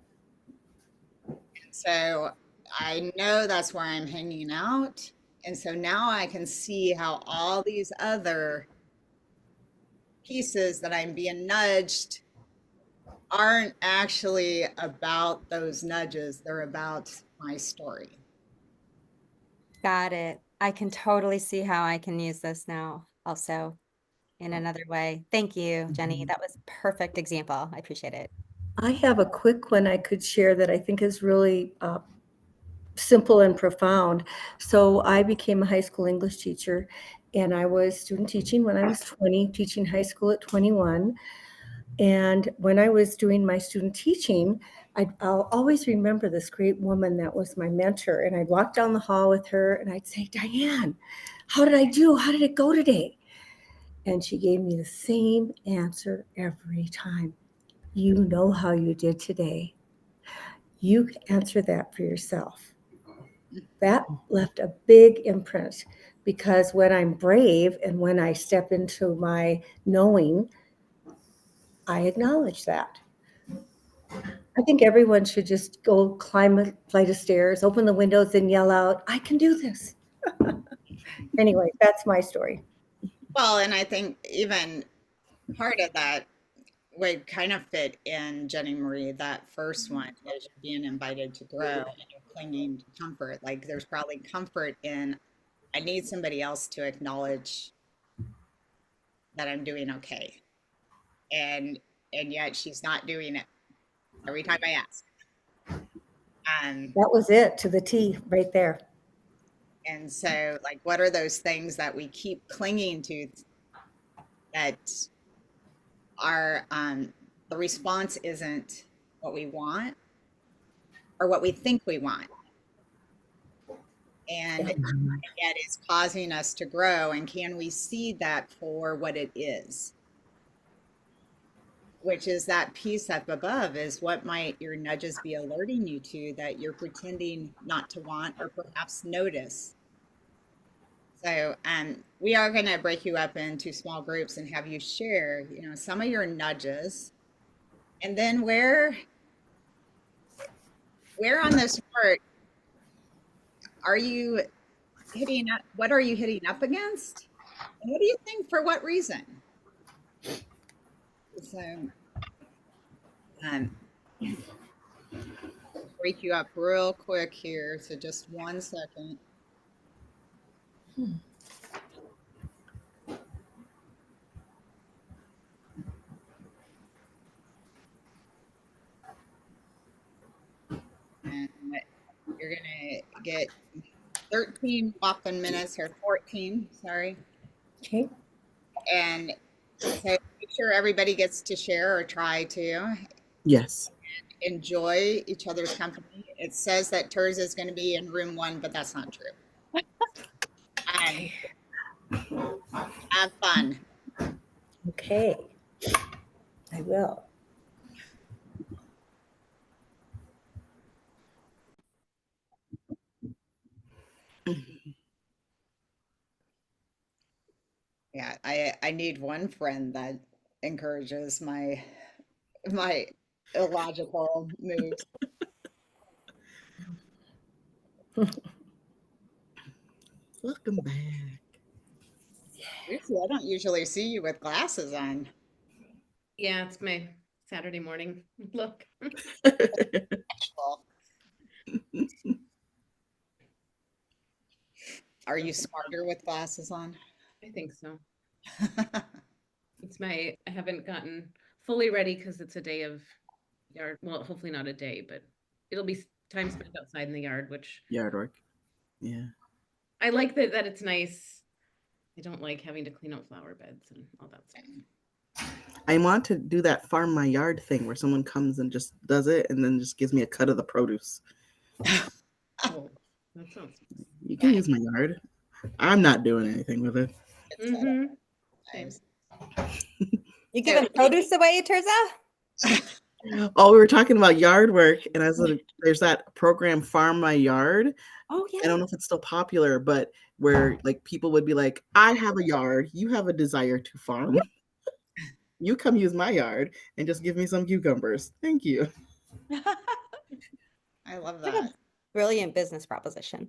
so I know that's where I'm hanging out. And so now I can see how all these other pieces that I'm being nudged aren't actually about those nudges. They're about my story.
Got it. I can totally see how I can use this now also in another way. Thank you, Jennie. That was a perfect example. I appreciate it.
I have a quick one I could share that I think is really simple and profound. So I became a high school English teacher, and I was student teaching when I was 20, teaching high school at 21. And when I was doing my student teaching, I'll always remember this great woman that was my mentor. And I'd walk down the hall with her and I'd say, Diane, how did I do? How did it go today? And she gave me the same answer every time. You know how you did today. You answer that for yourself. That left a big imprint, because when I'm brave and when I step into my knowing, I acknowledge that. I think everyone should just go climb a flight of stairs, open the windows and yell out, I can do this. Anyway, that's my story.
Well, and I think even part of that would kind of fit in Jennie Marie, that first one, is you're being invited to grow and you're clinging to comfort. Like there's probably comfort in, I need somebody else to acknowledge that I'm doing okay. And yet she's not doing it every time I ask.
That was it to the T right there.
And so like, what are those things that we keep clinging to that are, the response isn't what we want or what we think we want. And yet it's causing us to grow. And can we see that for what it is? Which is that piece up above, is what might your nudges be alerting you to that you're pretending not to want or perhaps notice. So we are going to break you up into small groups and have you share, some of your nudges, and then where on this chart are you hitting up? What are you hitting up against? And what do you think, for what reason? So break you up real quick here. So just 1 second. And you're gonna get 13 whopping minutes, or 14, sorry.
Okay.
And so make sure everybody gets to share or try to.
Yes.
Enjoy each other's company. It says that Tirzah is going to be in room 1, but that's not true. Have fun.
Okay. I will.
Yeah, I need one friend that encourages my illogical moves.
Welcome back.
Lucy, I don't usually see you with glasses on.
Yeah, it's my Saturday morning look.
Well, are you smarter with glasses on?
I think so. I haven't gotten fully ready because it's a day of yard. Well, hopefully not a day, but it'll be time spent outside in the yard, which
Yard work. Yeah.
I like that it's nice. I don't like having to clean out flower beds and all that stuff.
I want to do that farm my yard thing where someone comes and just does it and then just gives me a cut of the produce.
Oh, that sounds
You can use my yard. I'm not doing anything with it.
Nice.
You giving produce away, Tirzah?
Oh, we were talking about yard work, and I was like, there's that program Farm My Yard.
Oh,
I don't know if it's still popular, but where like people would be like, I have a yard, you have a desire to farm. You come use my yard and just give me some cucumbers. Thank you.
I love
What a
that.
brilliant business proposition.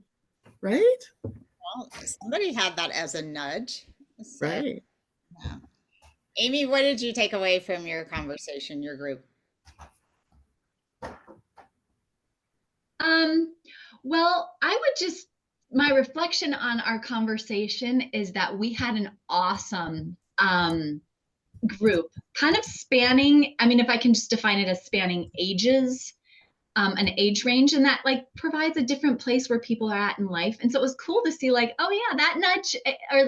Right?
Well, somebody had that as a nudge. So,
Right.
yeah. Amy, what did you take away from your conversation, your group?
Well, I would just, my reflection on our conversation is that we had an awesome group, kind of spanning, I mean, if I can just define it as spanning ages, an age range, and that like provides a different place where people are at in life. And so it was cool to see like, oh yeah, that nudge or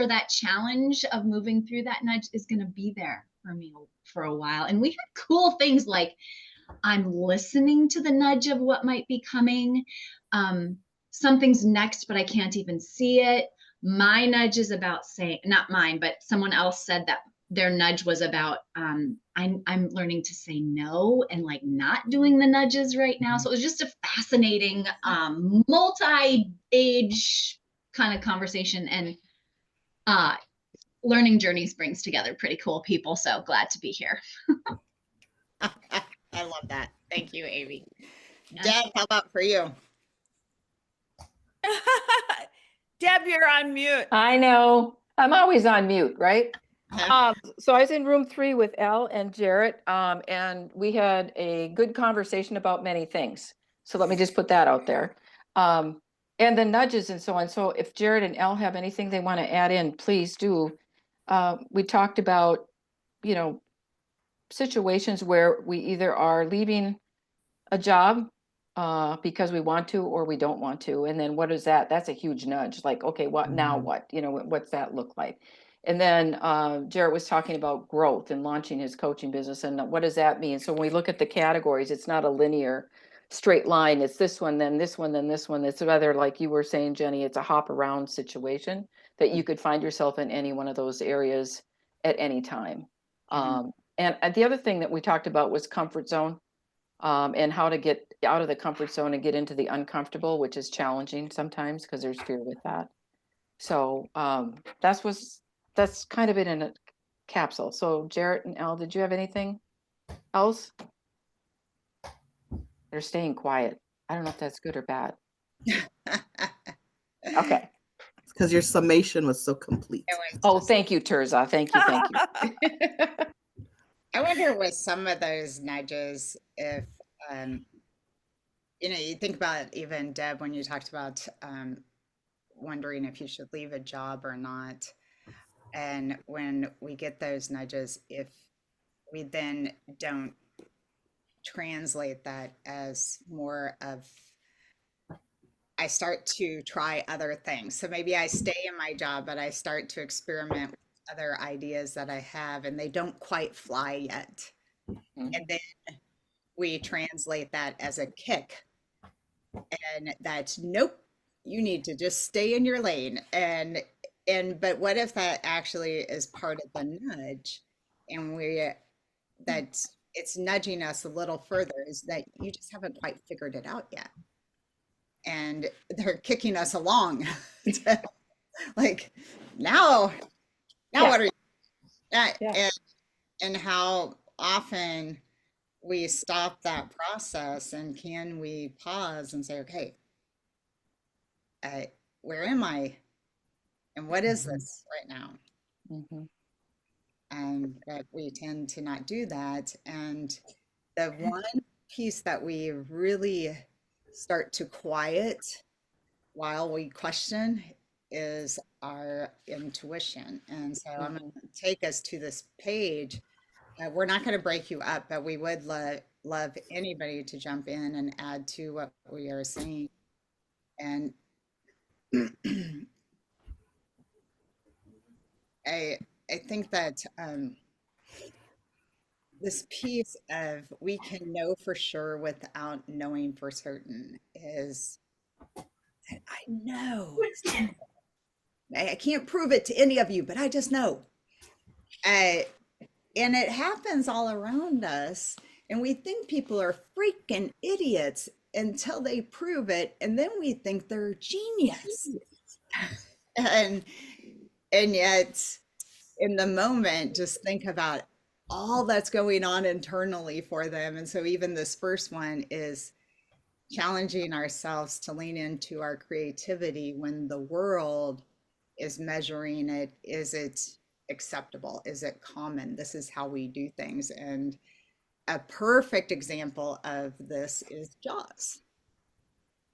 that challenge of moving through that nudge is going to be there for me for a while. And we had cool things like, I'm listening to the nudge of what might be coming. Something's next, but I can't even see it. My nudge is about saying, not mine, but someone else said that their nudge was about, I'm learning to say no and like not doing the nudges right now. So it was just a fascinating, multi-age kind of conversation, and learning journeys brings together pretty cool people. So glad to be here.
I love that. Thank you, Amy. Deb, how about for you?
Deb, you're on mute.
I know. I'm always on mute, right?
Uh-huh.
So I was in room 3 with Elle and Jarrett, and we had a good conversation about many things. So let me just put that out there. And the nudges and so on. So if Jarrett and Elle have anything they want to add in, please do. We talked about, situations where we either are leaving a job because we want to or we don't want to. And then what is that? That's a huge nudge. Like, okay, what now what? What's that look like? And then Jarrett was talking about growth and launching his coaching business. And what does that mean? So when we look at the categories, it's not a linear straight line. It's this one, then this one, then this one. It's rather like you were saying, Jenny, it's a hop around situation that you could find yourself in any one of those areas at any time. And the other thing that we talked about was comfort zone. And how to get out of the comfort zone and get into the uncomfortable, which is challenging sometimes because there's fear with that. So that's kind of it in a capsule. So Jarrett and Elle, did you have anything else? They're staying quiet. I don't know if that's good or bad. Okay.
Because your summation was so complete.
Oh, thank you, Tirzah. Thank you.
I wonder with some of those nudges if, you think about even Deb, when you talked about wondering if you should leave a job or not. And when we get those nudges, if we then don't translate that as more of, I start to try other things. So maybe I stay in my job, but I start to experiment with other ideas that I have and they don't quite fly yet. And then we translate that as a kick. And that's nope, you need to just stay in your lane. But what if that actually is part of the nudge and that it's nudging us a little further, is that you just haven't quite figured it out yet. And they're kicking us along to, like, now what are you? And how often we stop that process, and can we pause and say, okay, where am I? And what is this right now? but we tend to not do that. And the one piece that we really start to quiet while we question is our intuition. And so I'm going to take us to this page. We're not going to break you up, but we would love anybody to jump in and add to what we are saying. And I think that this piece of we can know for sure without knowing for certain is that I know. I can't prove it to any of you, but I just know. And it happens all around us. And we think people are freaking idiots until they prove it. And then we think they're genius. And yet, in the moment, just think about all that's going on internally for them. And so even this first one is challenging ourselves to lean into our creativity when the world is measuring it. Is it acceptable? Is it common? This is how we do things. And a perfect example of this is Jaws.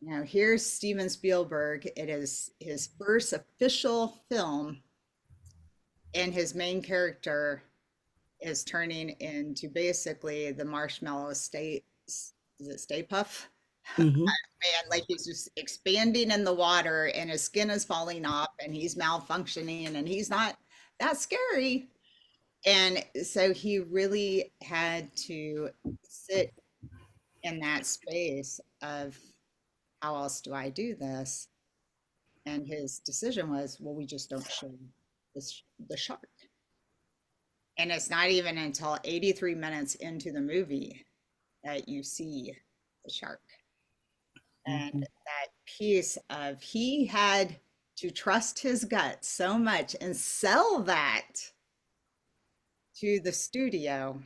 Now, here's Steven Spielberg. It is his first official film, and his main character is turning into basically the marshmallow Stay Puff? Man, like he's just expanding in the water and his skin is falling off and he's malfunctioning and he's not that scary. And so he really had to sit in that space of how else do I do this? And his decision was, well, we just don't show the shark. And it's not even until 83 minutes into the movie that you see the shark. And that piece of he had to trust his gut so much and sell that to the studio,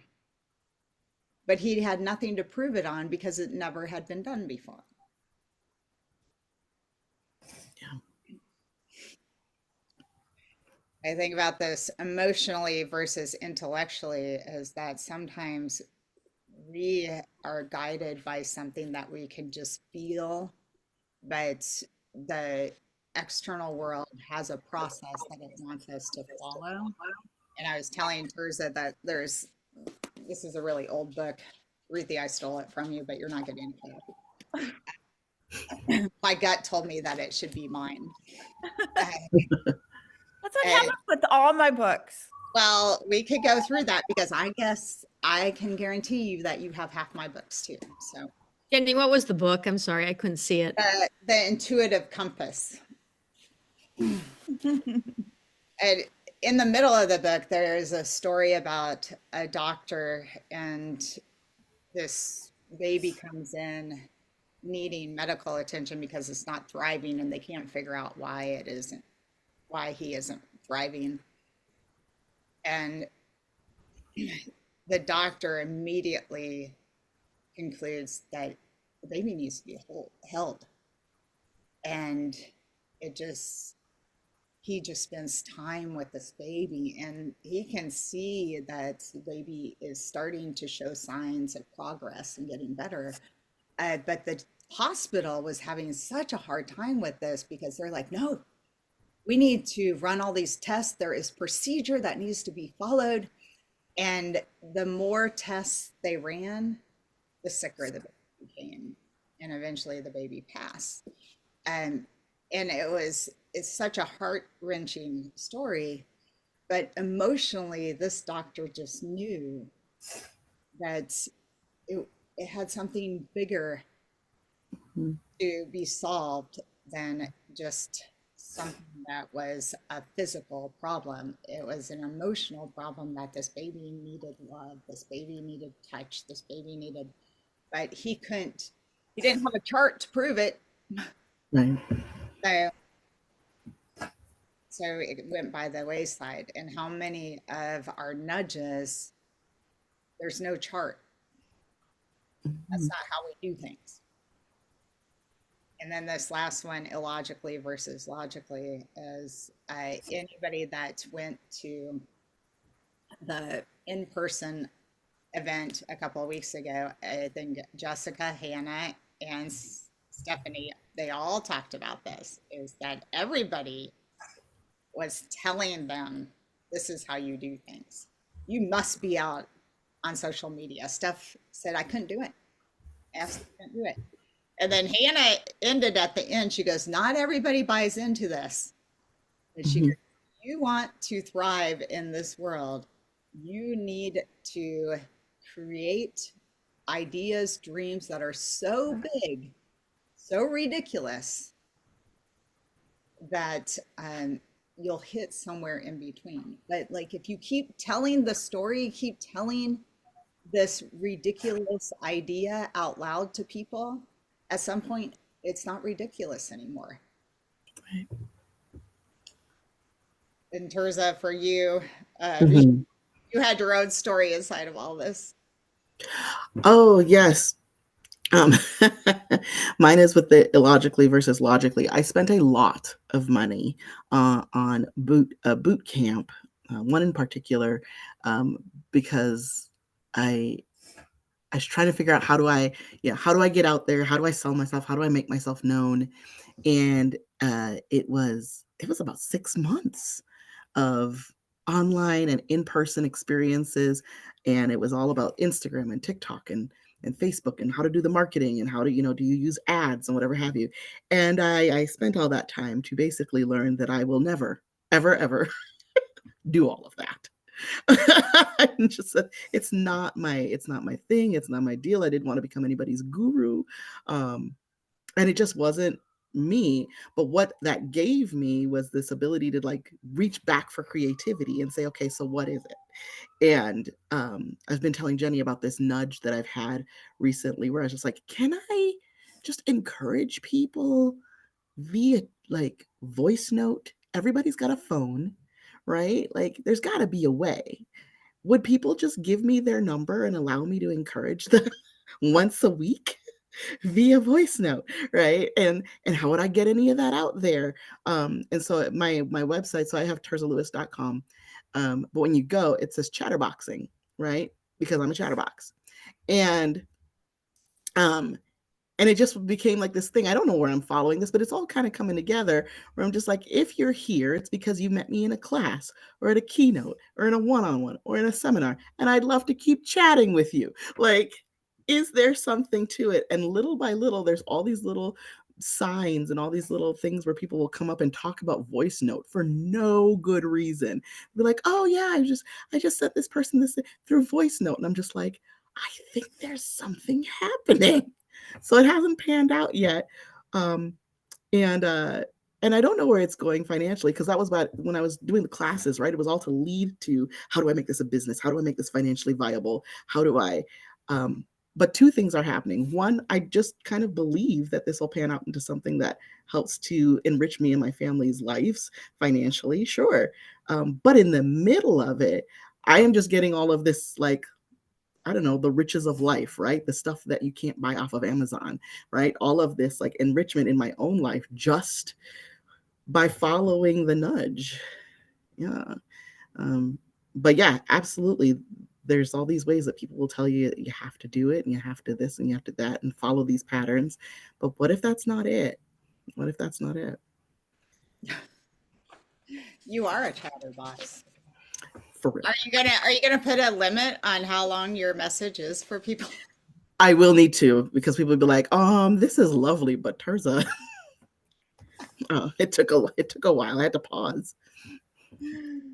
but he had nothing to prove it on because it never had been done before. I think about this emotionally versus intellectually is that sometimes we are guided by something that we can just feel, but the external world has a process that it wants us to follow. And I was telling Tirzah that this is a really old book. Ruthie, I stole it from you, but you're not getting it back. My gut told me that it should be mine.
That's what happens with all my books.
Well, we could go through that because I guess I can guarantee you that you have half my books too. So,
Jenny, what was the book? I'm sorry, I couldn't see it.
The Intuitive Compass. And in the middle of the book, there's a story about a doctor and this baby comes in needing medical attention because it's not thriving and they can't figure out why he isn't thriving. And the doctor immediately concludes that the baby needs to be held. And he just spends time with this baby and he can see that the baby is starting to show signs of progress and getting better. But the hospital was having such a hard time with this because they're like, no, we need to run all these tests. There is procedure that needs to be followed. And the more tests they ran, the sicker the baby became. And eventually the baby passed. And it's such a heart-wrenching story. But emotionally, this doctor just knew that it had something bigger to be solved than just something that was a physical problem. It was an emotional problem that this baby needed love, this baby needed touch, this baby needed, but he didn't have a chart to prove it.
Right.
So it went by the wayside. And how many of our nudges, there's no chart. That's not how we do things. And then this last one, illogically versus logically, is anybody that went to the in-person event a couple of weeks ago, I think Jessica, Hannah, and Stephanie, they all talked about this, is that everybody was telling them, this is how you do things. You must be out on social media. Steph said, I couldn't do it. I couldn't do it. And then Hannah ended at the end. She goes, not everybody buys into this. And she goes, you want to thrive in this world, you need to create ideas, dreams that are so big, so ridiculous that you'll hit somewhere in between. But like if you keep telling the story, keep telling this ridiculous idea out loud to people, at some point it's not ridiculous anymore.
Right.
And Tirzah, for you, you had your own story inside of all this.
Oh, yes. Mine is with the illogically versus logically. I spent a lot of money on boot camp, one in particular, because I was trying to figure out how do I get out there? How do I sell myself? How do I make myself known? And it was about 6 months of online and in-person experiences, and it was all about Instagram and TikTok and Facebook and how to do the marketing and how to, do you use ads and whatever have you. And I spent all that time to basically learn that I will never, ever, ever do all of that. It's not my thing. It's not my deal. I didn't want to become anybody's guru. And it just wasn't me. But what that gave me was this ability to like reach back for creativity and say, okay, so what is it? And I've been telling Jennie about this nudge that I've had recently where I was just like, can I just encourage people via like voice note? Everybody's got a phone, right? Like there's got to be a way. Would people just give me their number and allow me to encourage them once a week via voice note, right? And how would I get any of that out there? And so my website, so I have TirzahLewis.com. But when you go, it says chatterboxing, right? Because I'm a chatterbox. And it just became like this thing. I don't know where I'm following this, but it's all kind of coming together where I'm just like, if you're here, it's because you met me in a class or at a keynote or in a one-on-one or in a seminar. And I'd love to keep chatting with you. Like, is there something to it? And little by little, there's all these little signs and all these little things where people will come up and talk about voice note for no good reason. Be like, oh yeah, I just sent this person this through voice note. And I'm just like, I think there's something happening. So it hasn't panned out yet. And I don't know where it's going financially, because that was about when I was doing the classes, right? It was all to lead to, how do I make this a business? How do I make this financially viable? How do I, but two things are happening. One, I just kind of believe that this will pan out into something that helps to enrich me and my family's lives financially, sure. But in the middle of it, I am just getting all of this, like, I don't know, the riches of life, right? The stuff that you can't buy off of Amazon, right? All of this like enrichment in my own life just by following the nudge. Yeah. But yeah, absolutely. There's all these ways that people will tell you you have to do it and you have to this and you have to that and follow these patterns. But what if that's not it? What if that's not it?
You are a chatterbox.
For real.
Are you gonna put a limit on how long your message is for people?
I will need to, because people will be like, this is lovely, but Tirzah. It took a while. I had to pause,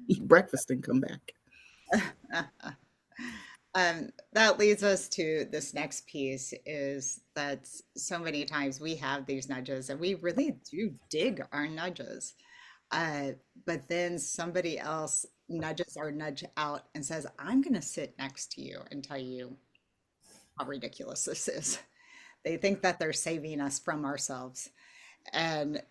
eat breakfast, and come back.
That leads us to this next piece, is that so many times we have these nudges and we really do dig our nudges. But then somebody else nudges our nudge out and says, I'm going to sit next to you and tell you how ridiculous this is. They think that they're saving us from ourselves. And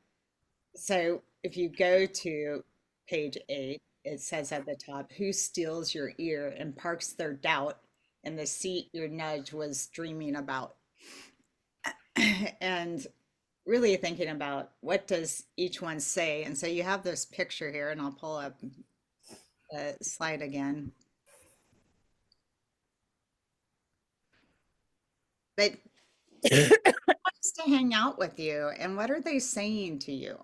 so if you go to page 8, it says at the top, who steals your ear and parks their doubt in the seat your nudge was dreaming about? And really thinking about, what does each one say? And so you have this picture here, and I'll pull up a slide again. but who wants to hang out with you and what are they saying to you?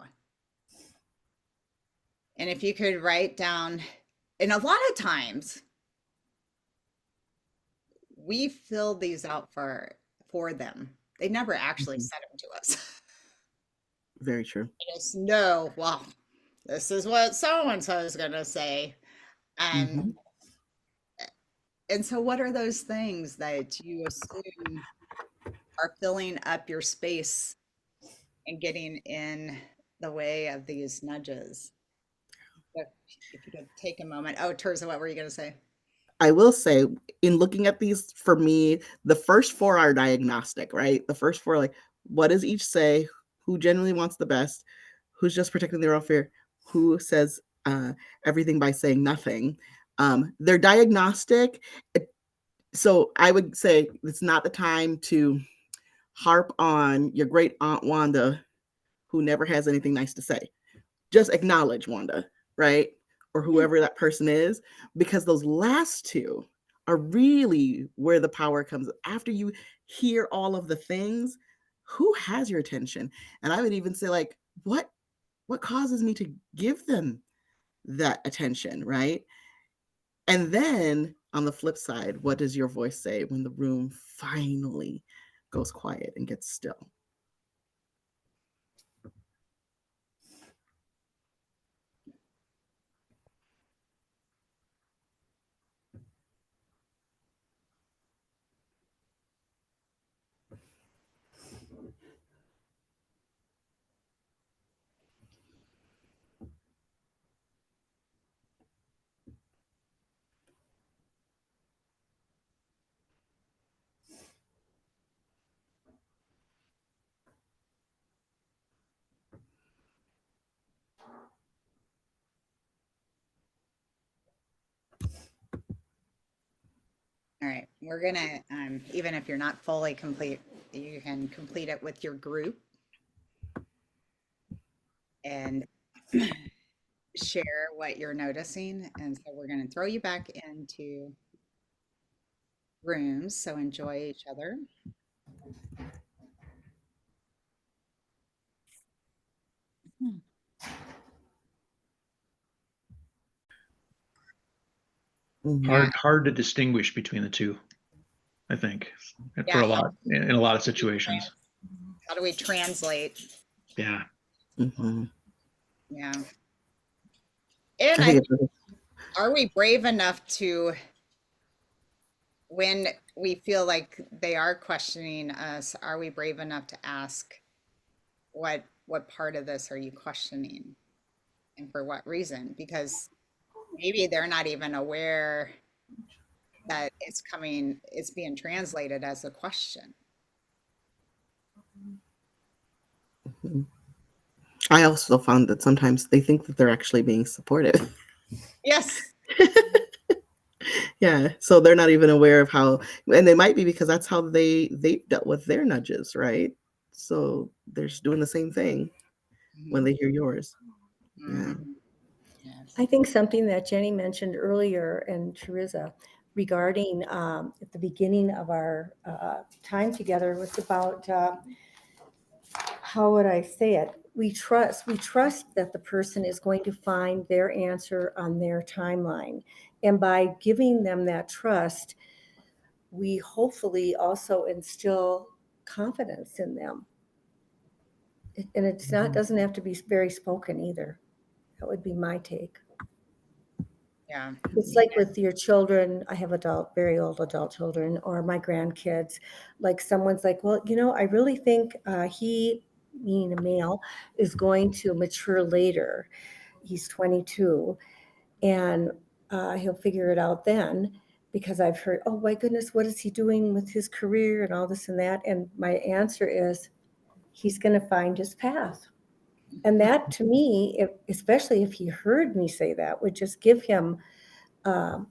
And if you could write down, and a lot of times we fill these out for them. They never actually said them to us.
Very true.
I just know, well, this is what so-and-so is going to say. And and so what are those things that you assume are filling up your space and getting in the way of these nudges? If you could take a moment. Oh, Tirzah, what were you going to say?
I will say, in looking at these, for me, the first four are diagnostic, right? The first four, like, what does each say? Who genuinely wants the best? Who's just protecting their own fear? Who says everything by saying nothing? They're diagnostic. So I would say it's not the time to harp on your great aunt Wanda, who never has anything nice to say. Just acknowledge Wanda, right? Or whoever that person is, because those last two are really where the power comes. After you hear all of the things, who has your attention? And I would even say, like, what causes me to give them that attention, right? And then on the flip side, what does your voice say when the room finally goes quiet and gets still?
All right, we're gonna, even if you're not fully complete, you can complete it with your group and share what you're noticing. And so we're gonna throw you back into rooms, so enjoy each other.
Hard to distinguish between the two, I think, for a lot in a lot of situations.
How do we translate?
Yeah.
Yeah. And are we brave enough to, when we feel like they are questioning us, are we brave enough to ask, what part of this are you questioning and for what reason? Because maybe they're not even aware that it's being translated as a question.
I also found that sometimes they think that they're actually being supportive.
Yes.
Yeah, so they're not even aware of how, and they might be because that's how they dealt with their nudges, right? So they're just doing the same thing when they hear yours. Yeah.
I think something that Jennie mentioned earlier and Tirzah regarding at the beginning of our time together was about how would I say it? We trust that the person is going to find their answer on their timeline. And by giving them that trust, we hopefully also instill confidence in them. And it's not, doesn't have to be very spoken either. That would be my take.
Yeah.
It's like with your children, I have very old adult children, or my grandkids, like someone's like, well, I really think he, meaning a male, is going to mature later. He's 22 and he'll figure it out then, because I've heard, oh my goodness, what is he doing with his career and all this and that? And my answer is, he's going to find his path. And that to me, especially if he heard me say that, would just give him a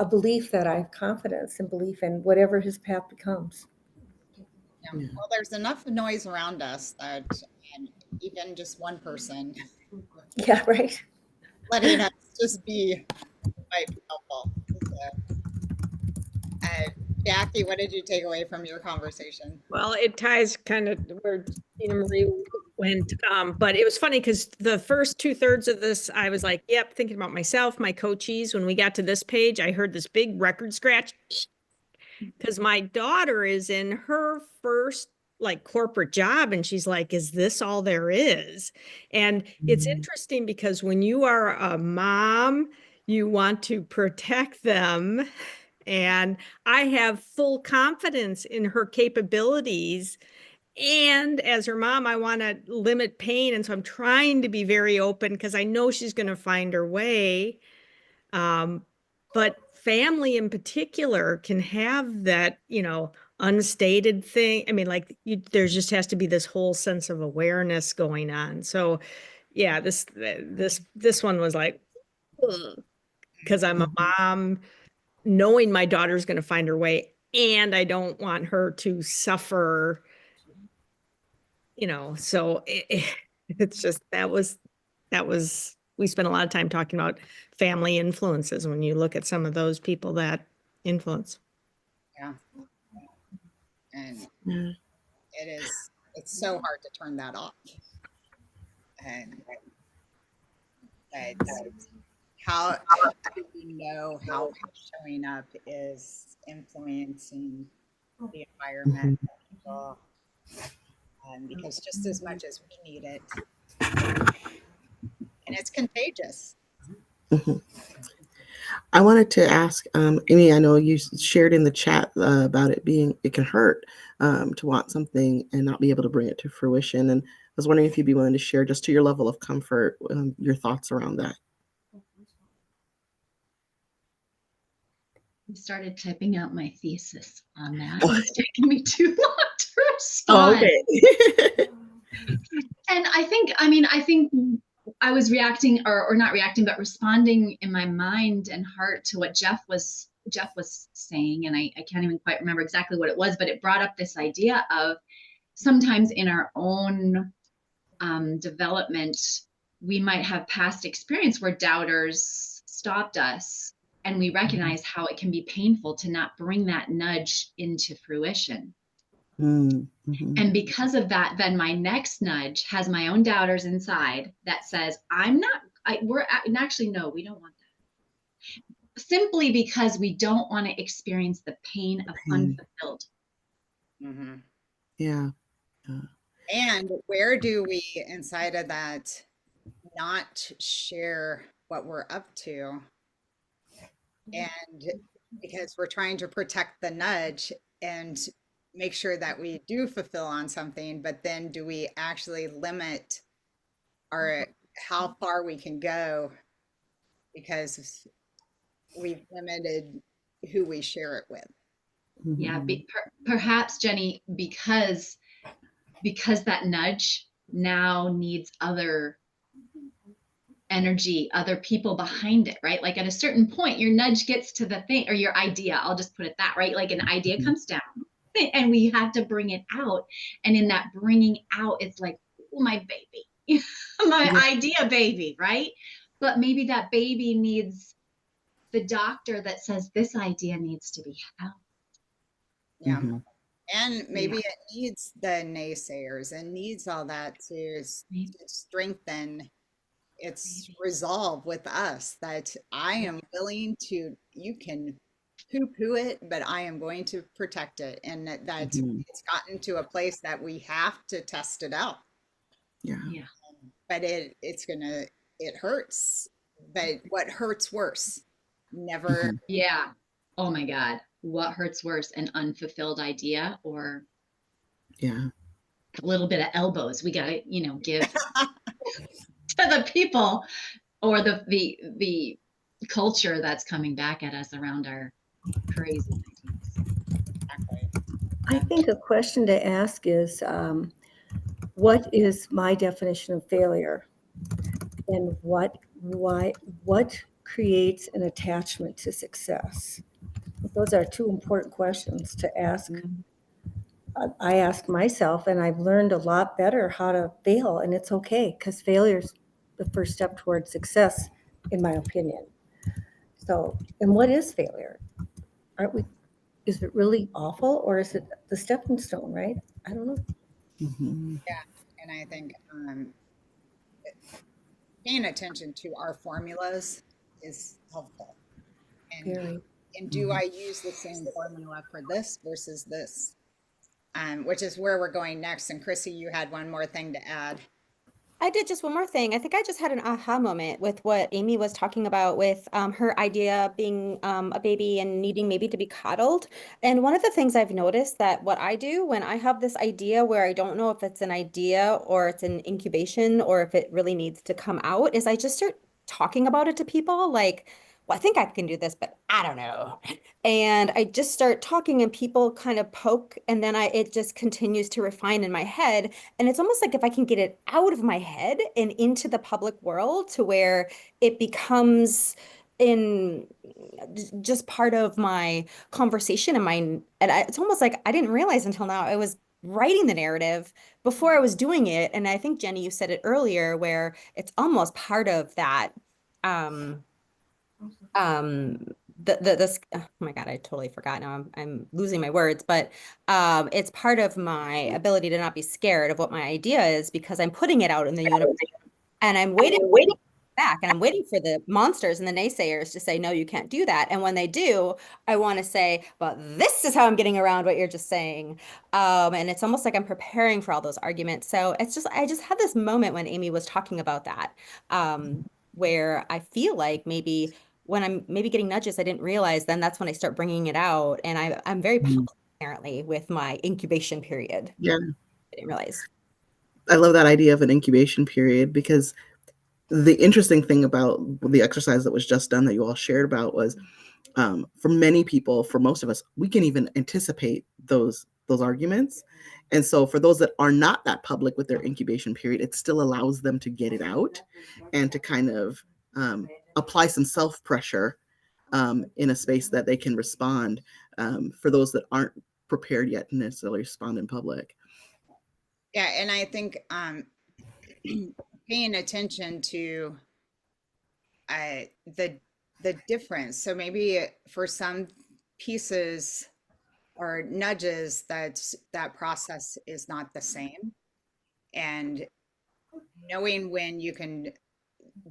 belief that I have confidence and belief in whatever his path becomes.
Yeah. Well, there's enough noise around us that even just one person.
Yeah, right.
Letting us just be might be helpful. Jackie, what did you take away from your conversation?
Well, it ties kind of where Tina Marie went, but it was funny because the first 2/3 of this, I was like, yep, thinking about myself, my coachees. When we got to this page, I heard this big record scratch because my daughter is in her first like corporate job and she's like, is this all there is? And it's interesting because when you are a mom, you want to protect them. And I have full confidence in her capabilities. And as her mom, I want to limit pain. And so I'm trying to be very open because I know she's going to find her way. But family in particular can have that, unstated thing. I mean, like there's just has to be this whole sense of awareness going on. So yeah, this one was like, because I'm a mom, knowing my daughter's going to find her way, and I don't want her to suffer, so it's just that was we spent a lot of time talking about family influences when you look at some of those people that influence.
Yeah. And it's so hard to turn that off. And how do we know how showing up is influencing the environment, people, because just as much as we need it, and it's contagious.
I wanted to ask, Amy, I know you shared in the chat about it can hurt to want something and not be able to bring it to fruition. And I was wondering if you'd be willing to share, just to your level of comfort, your thoughts around that.
I started typing out my thesis on that. It's taking me too long to respond.
Okay.
And I think I was reacting or not reacting, but responding in my mind and heart to what Jeff was saying. And I can't even quite remember exactly what it was, but it brought up this idea of sometimes in our own development, we might have past experience where doubters stopped us, and we recognize how it can be painful to not bring that nudge into fruition.
Mm-hmm.
And because of that, then my next nudge has my own doubters inside that says, actually, no, we don't want that. Simply because we don't want to experience the pain of unfulfilled.
Mm-hmm.
Yeah.
And where do we, inside of that, not share what we're up to? And because we're trying to protect the nudge and make sure that we do fulfill on something, but then do we actually limit how far we can go because we've limited who we share it with?
Yeah, perhaps, Jennie, because that nudge now needs other energy, other people behind it, right? Like at a certain point, your nudge gets to the thing, or your idea, I'll just put it that, right? Like an idea comes down and we have to bring it out. And in that bringing out, it's like, oh, my baby, my idea baby, right? But maybe that baby needs the doctor that says this idea needs to be held.
Yeah. Mm-hmm. And maybe it needs the naysayers and needs all that to strengthen its resolve with us, that I am willing to, you can poo-poo it, but I am going to protect it. And that it's gotten to a place that we have to test it out.
Yeah.
But it hurts. But what hurts worse? Never.
Yeah. Oh my God. What hurts worse? An unfulfilled idea or a little bit of elbows we gotta, give to the people or the culture that's coming back at us around our crazy ideas.
I think a question to ask is, what is my definition of failure? And what creates an attachment to success? Those are two important questions to ask. I ask myself, and I've learned a lot better how to fail, and it's okay, because failure is the first step towards success, in my opinion. So, and what is failure? is it really awful or is it the stepping stone, right? I don't know.
Yeah, and I think paying attention to our formulas is helpful. And
Very.
and do I use the same formula for this versus this? Which is where we're going next. And Chrissy, you had one more thing to add.
I did just one more thing. I think I just had an aha moment with what Amy was talking about with her idea being a baby and needing maybe to be coddled. And one of the things I've noticed that what I do when I have this idea where I don't know if it's an idea or it's an incubation or if it really needs to come out is I just start talking about it to people like, well, I think I can do this, but I don't know. And I just start talking and people kind of poke and then it just continues to refine in my head. And it's almost like if I can get it out of my head and into the public world to where it becomes in just part of my conversation and it's almost like I didn't realize until now I was writing the narrative before I was doing it. And I think Jennie, you said it earlier where it's almost part of that oh my God, I totally forgot now. I'm losing my words, but it's part of my ability to not be scared of what my idea is because I'm putting it out in the universe and I'm waiting back and I'm waiting for the monsters and the naysayers to say, no, you can't do that. And when they do, I want to say, but this is how I'm getting around what you're just saying. And it's almost like I'm preparing for all those arguments. So I just had this moment when Amy was talking about that, where I feel like maybe when I'm maybe getting nudges I didn't realize, then that's when I start bringing it out. And I'm very public apparently with my incubation period.
Yeah.
I didn't realize.
I love that idea of an incubation period because the interesting thing about the exercise that was just done that you all shared about was for many people, for most of us, we can even anticipate those arguments. And so for those that are not that public with their incubation period, it still allows them to get it out and to kind of apply some self-pressure in a space that they can respond for those that aren't prepared yet to necessarily respond in public.
Yeah, and I think paying attention to the difference. So maybe for some pieces or nudges that process is not the same, and knowing when you can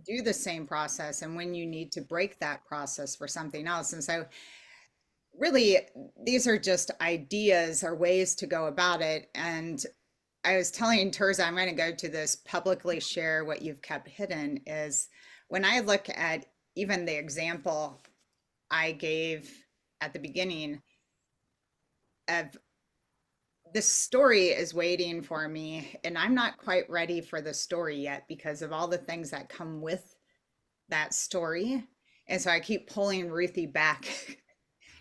do the same process and when you need to break that process for something else. And so really these are just ideas or ways to go about it. And I was telling Tirzah, I'm going to go to this publicly share what you've kept hidden is when I look at even the example I gave at the beginning of the story is waiting for me and I'm not quite ready for the story yet because of all the things that come with that story. And so I keep pulling Ruthie back.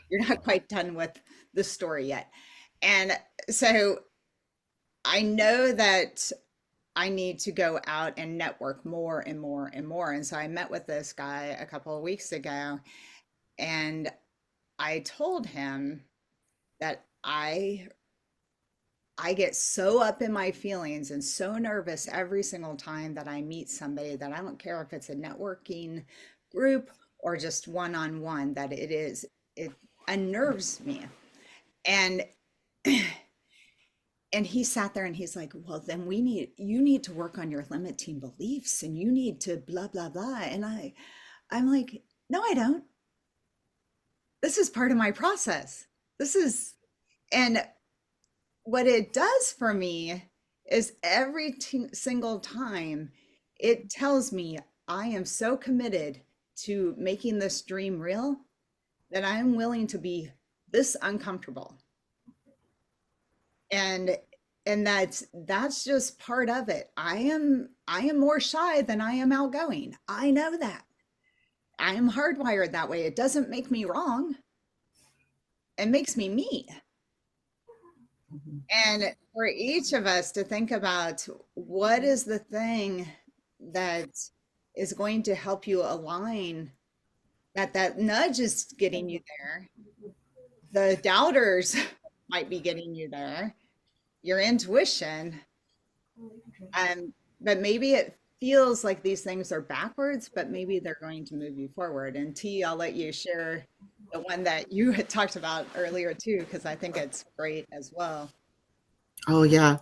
You're not quite done with the story yet. And so I know that I need to go out and network more and more and more. And so I met with this guy a couple of weeks ago and I told him that I get so up in my feelings and so nervous every single time that I meet somebody that I don't care if it's a networking group or just one-on-one, that it unnerves me. And and he sat there and he's like, well, then you need to work on your limiting beliefs and you need to blah, blah, blah. And I'm like, no, I don't. This is part of my process. And what it does for me is every single time it tells me I am so committed to making this dream real that I'm willing to be this uncomfortable. And that's just part of it. I am more shy than I am outgoing. I know that. I am hardwired that way. It doesn't make me wrong. It makes me me. And for each of us to think about what is the thing that is going to help you align, that nudge is getting you there. The doubters might be getting you there, your intuition. But maybe it feels like these things are backwards, but maybe they're going to move you forward. And T, I'll let you share the one that you had talked about earlier too, because I think it's great as well.
Oh yeah.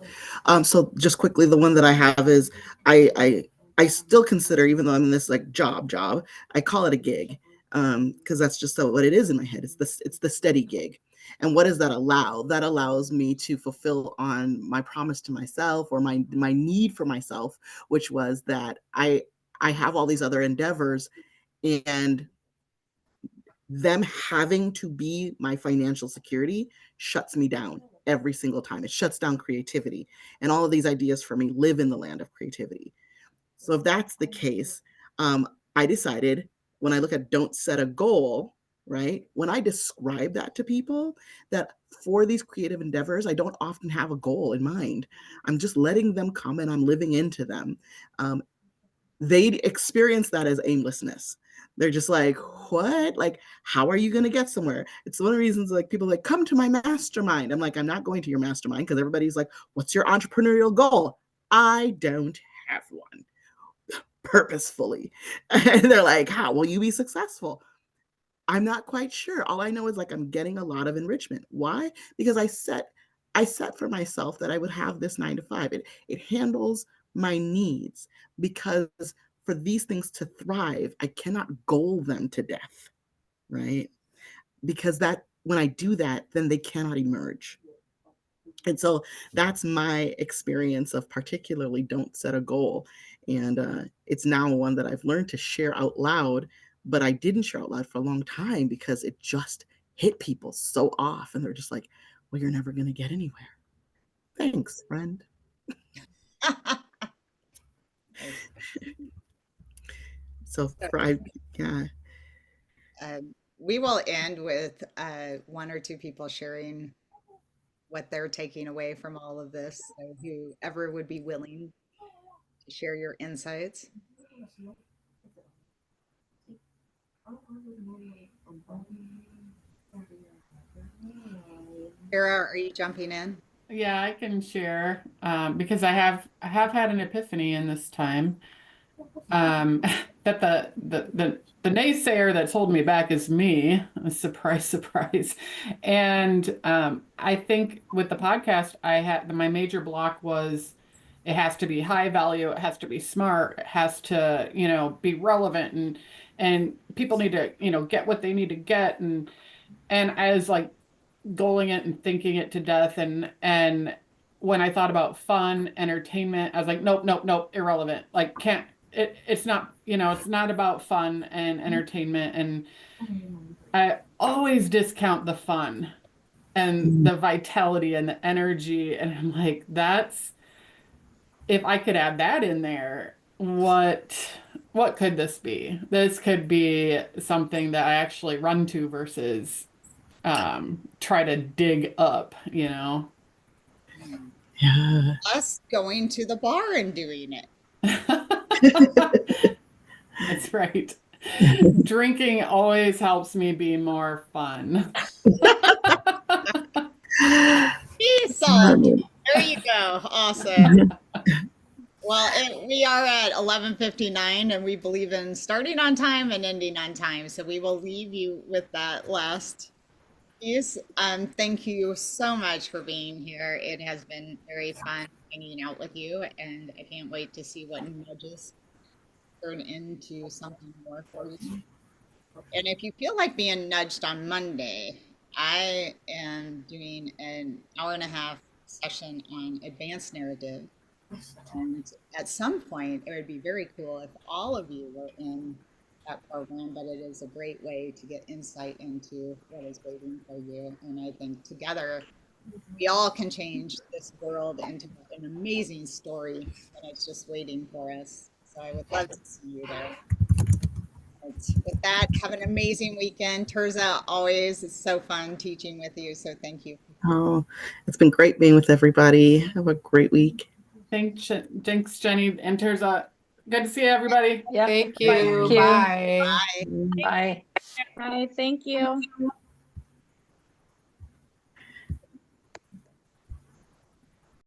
So just quickly, the one that I have is I still consider, even though I'm in this like job, I call it a gig. Because that's just what it is in my head. It's the steady gig. And what does that allow? That allows me to fulfill on my promise to myself, or my need for myself, which was that I have all these other endeavors, and them having to be my financial security shuts me down every single time. It shuts down creativity. And all of these ideas for me live in the land of creativity. So if that's the case, I decided, when I look at don't set a goal, right? When I describe that to people, that for these creative endeavors, I don't often have a goal in mind. I'm just letting them come and I'm living into them. They experience that as aimlessness. They're just like, what? Like, how are you going to get somewhere? It's one of the reasons like people like, come to my mastermind. I'm like, I'm not going to your mastermind, because everybody's like, what's your entrepreneurial goal? I don't have one, purposefully. And they're like, how will you be successful? I'm not quite sure. All I know is like I'm getting a lot of enrichment. Why? Because I set for myself that I would have this 9 to 5. It handles my needs, because for these things to thrive, I cannot goal them to death, right? Because that when I do that, then they cannot emerge. And so that's my experience of particularly don't set a goal. And it's now one that I've learned to share out loud, but I didn't share out loud for a long time because it just hit people so off. And they're just like, well, you're never going to get anywhere. Thanks, friend. So, yeah.
We will end with one or two people sharing what they're taking away from all of this. So whoever would be willing to share your insights. Sarah, are you jumping in?
Yeah, I can share because I have had an epiphany in this time that the naysayer that's holding me back is me. Surprise, surprise. And I think with the podcast, I had my major block was it has to be high value, it has to be smart, it has to, be relevant, and people need to, get what they need to get. And I was like goaling it and thinking it to death. And when I thought about fun, entertainment, I was like, nope, nope, nope, irrelevant. Like it's not, it's not about fun and entertainment. And I always discount the fun and the vitality and the energy. And I'm like, if I could add that in there, what could this be? This could be something that I actually run to versus try to dig up.
Yeah.
Us going to the bar and doing it.
That's right. Drinking always helps me be more fun.
There you go. Awesome. Well, we are at 11:59, and we believe in starting on time and ending on time. So we will leave you with that last piece. Thank you so much for being here. It has been very fun hanging out with you, and I can't wait to see what nudges turn into something more for you. And if you feel like being nudged on Monday, I am doing an hour-and-a-half session on advanced narrative. And at some point, it would be very cool if all of you were in that program, but it is a great way to get insight into what is waiting for you. And I think together, we all can change this world into an amazing story, and it's just waiting for us. So I would love to see you there. With that, have an amazing weekend. Tirzah, always, it's so fun teaching with you. So thank you.
Oh, it's been great being with everybody. Have a great week.
Thanks, Jennie and Tirzah. Good to see everybody.
Thank you.
Bye.
Bye.
Bye.
Bye.
Bye. Thank you.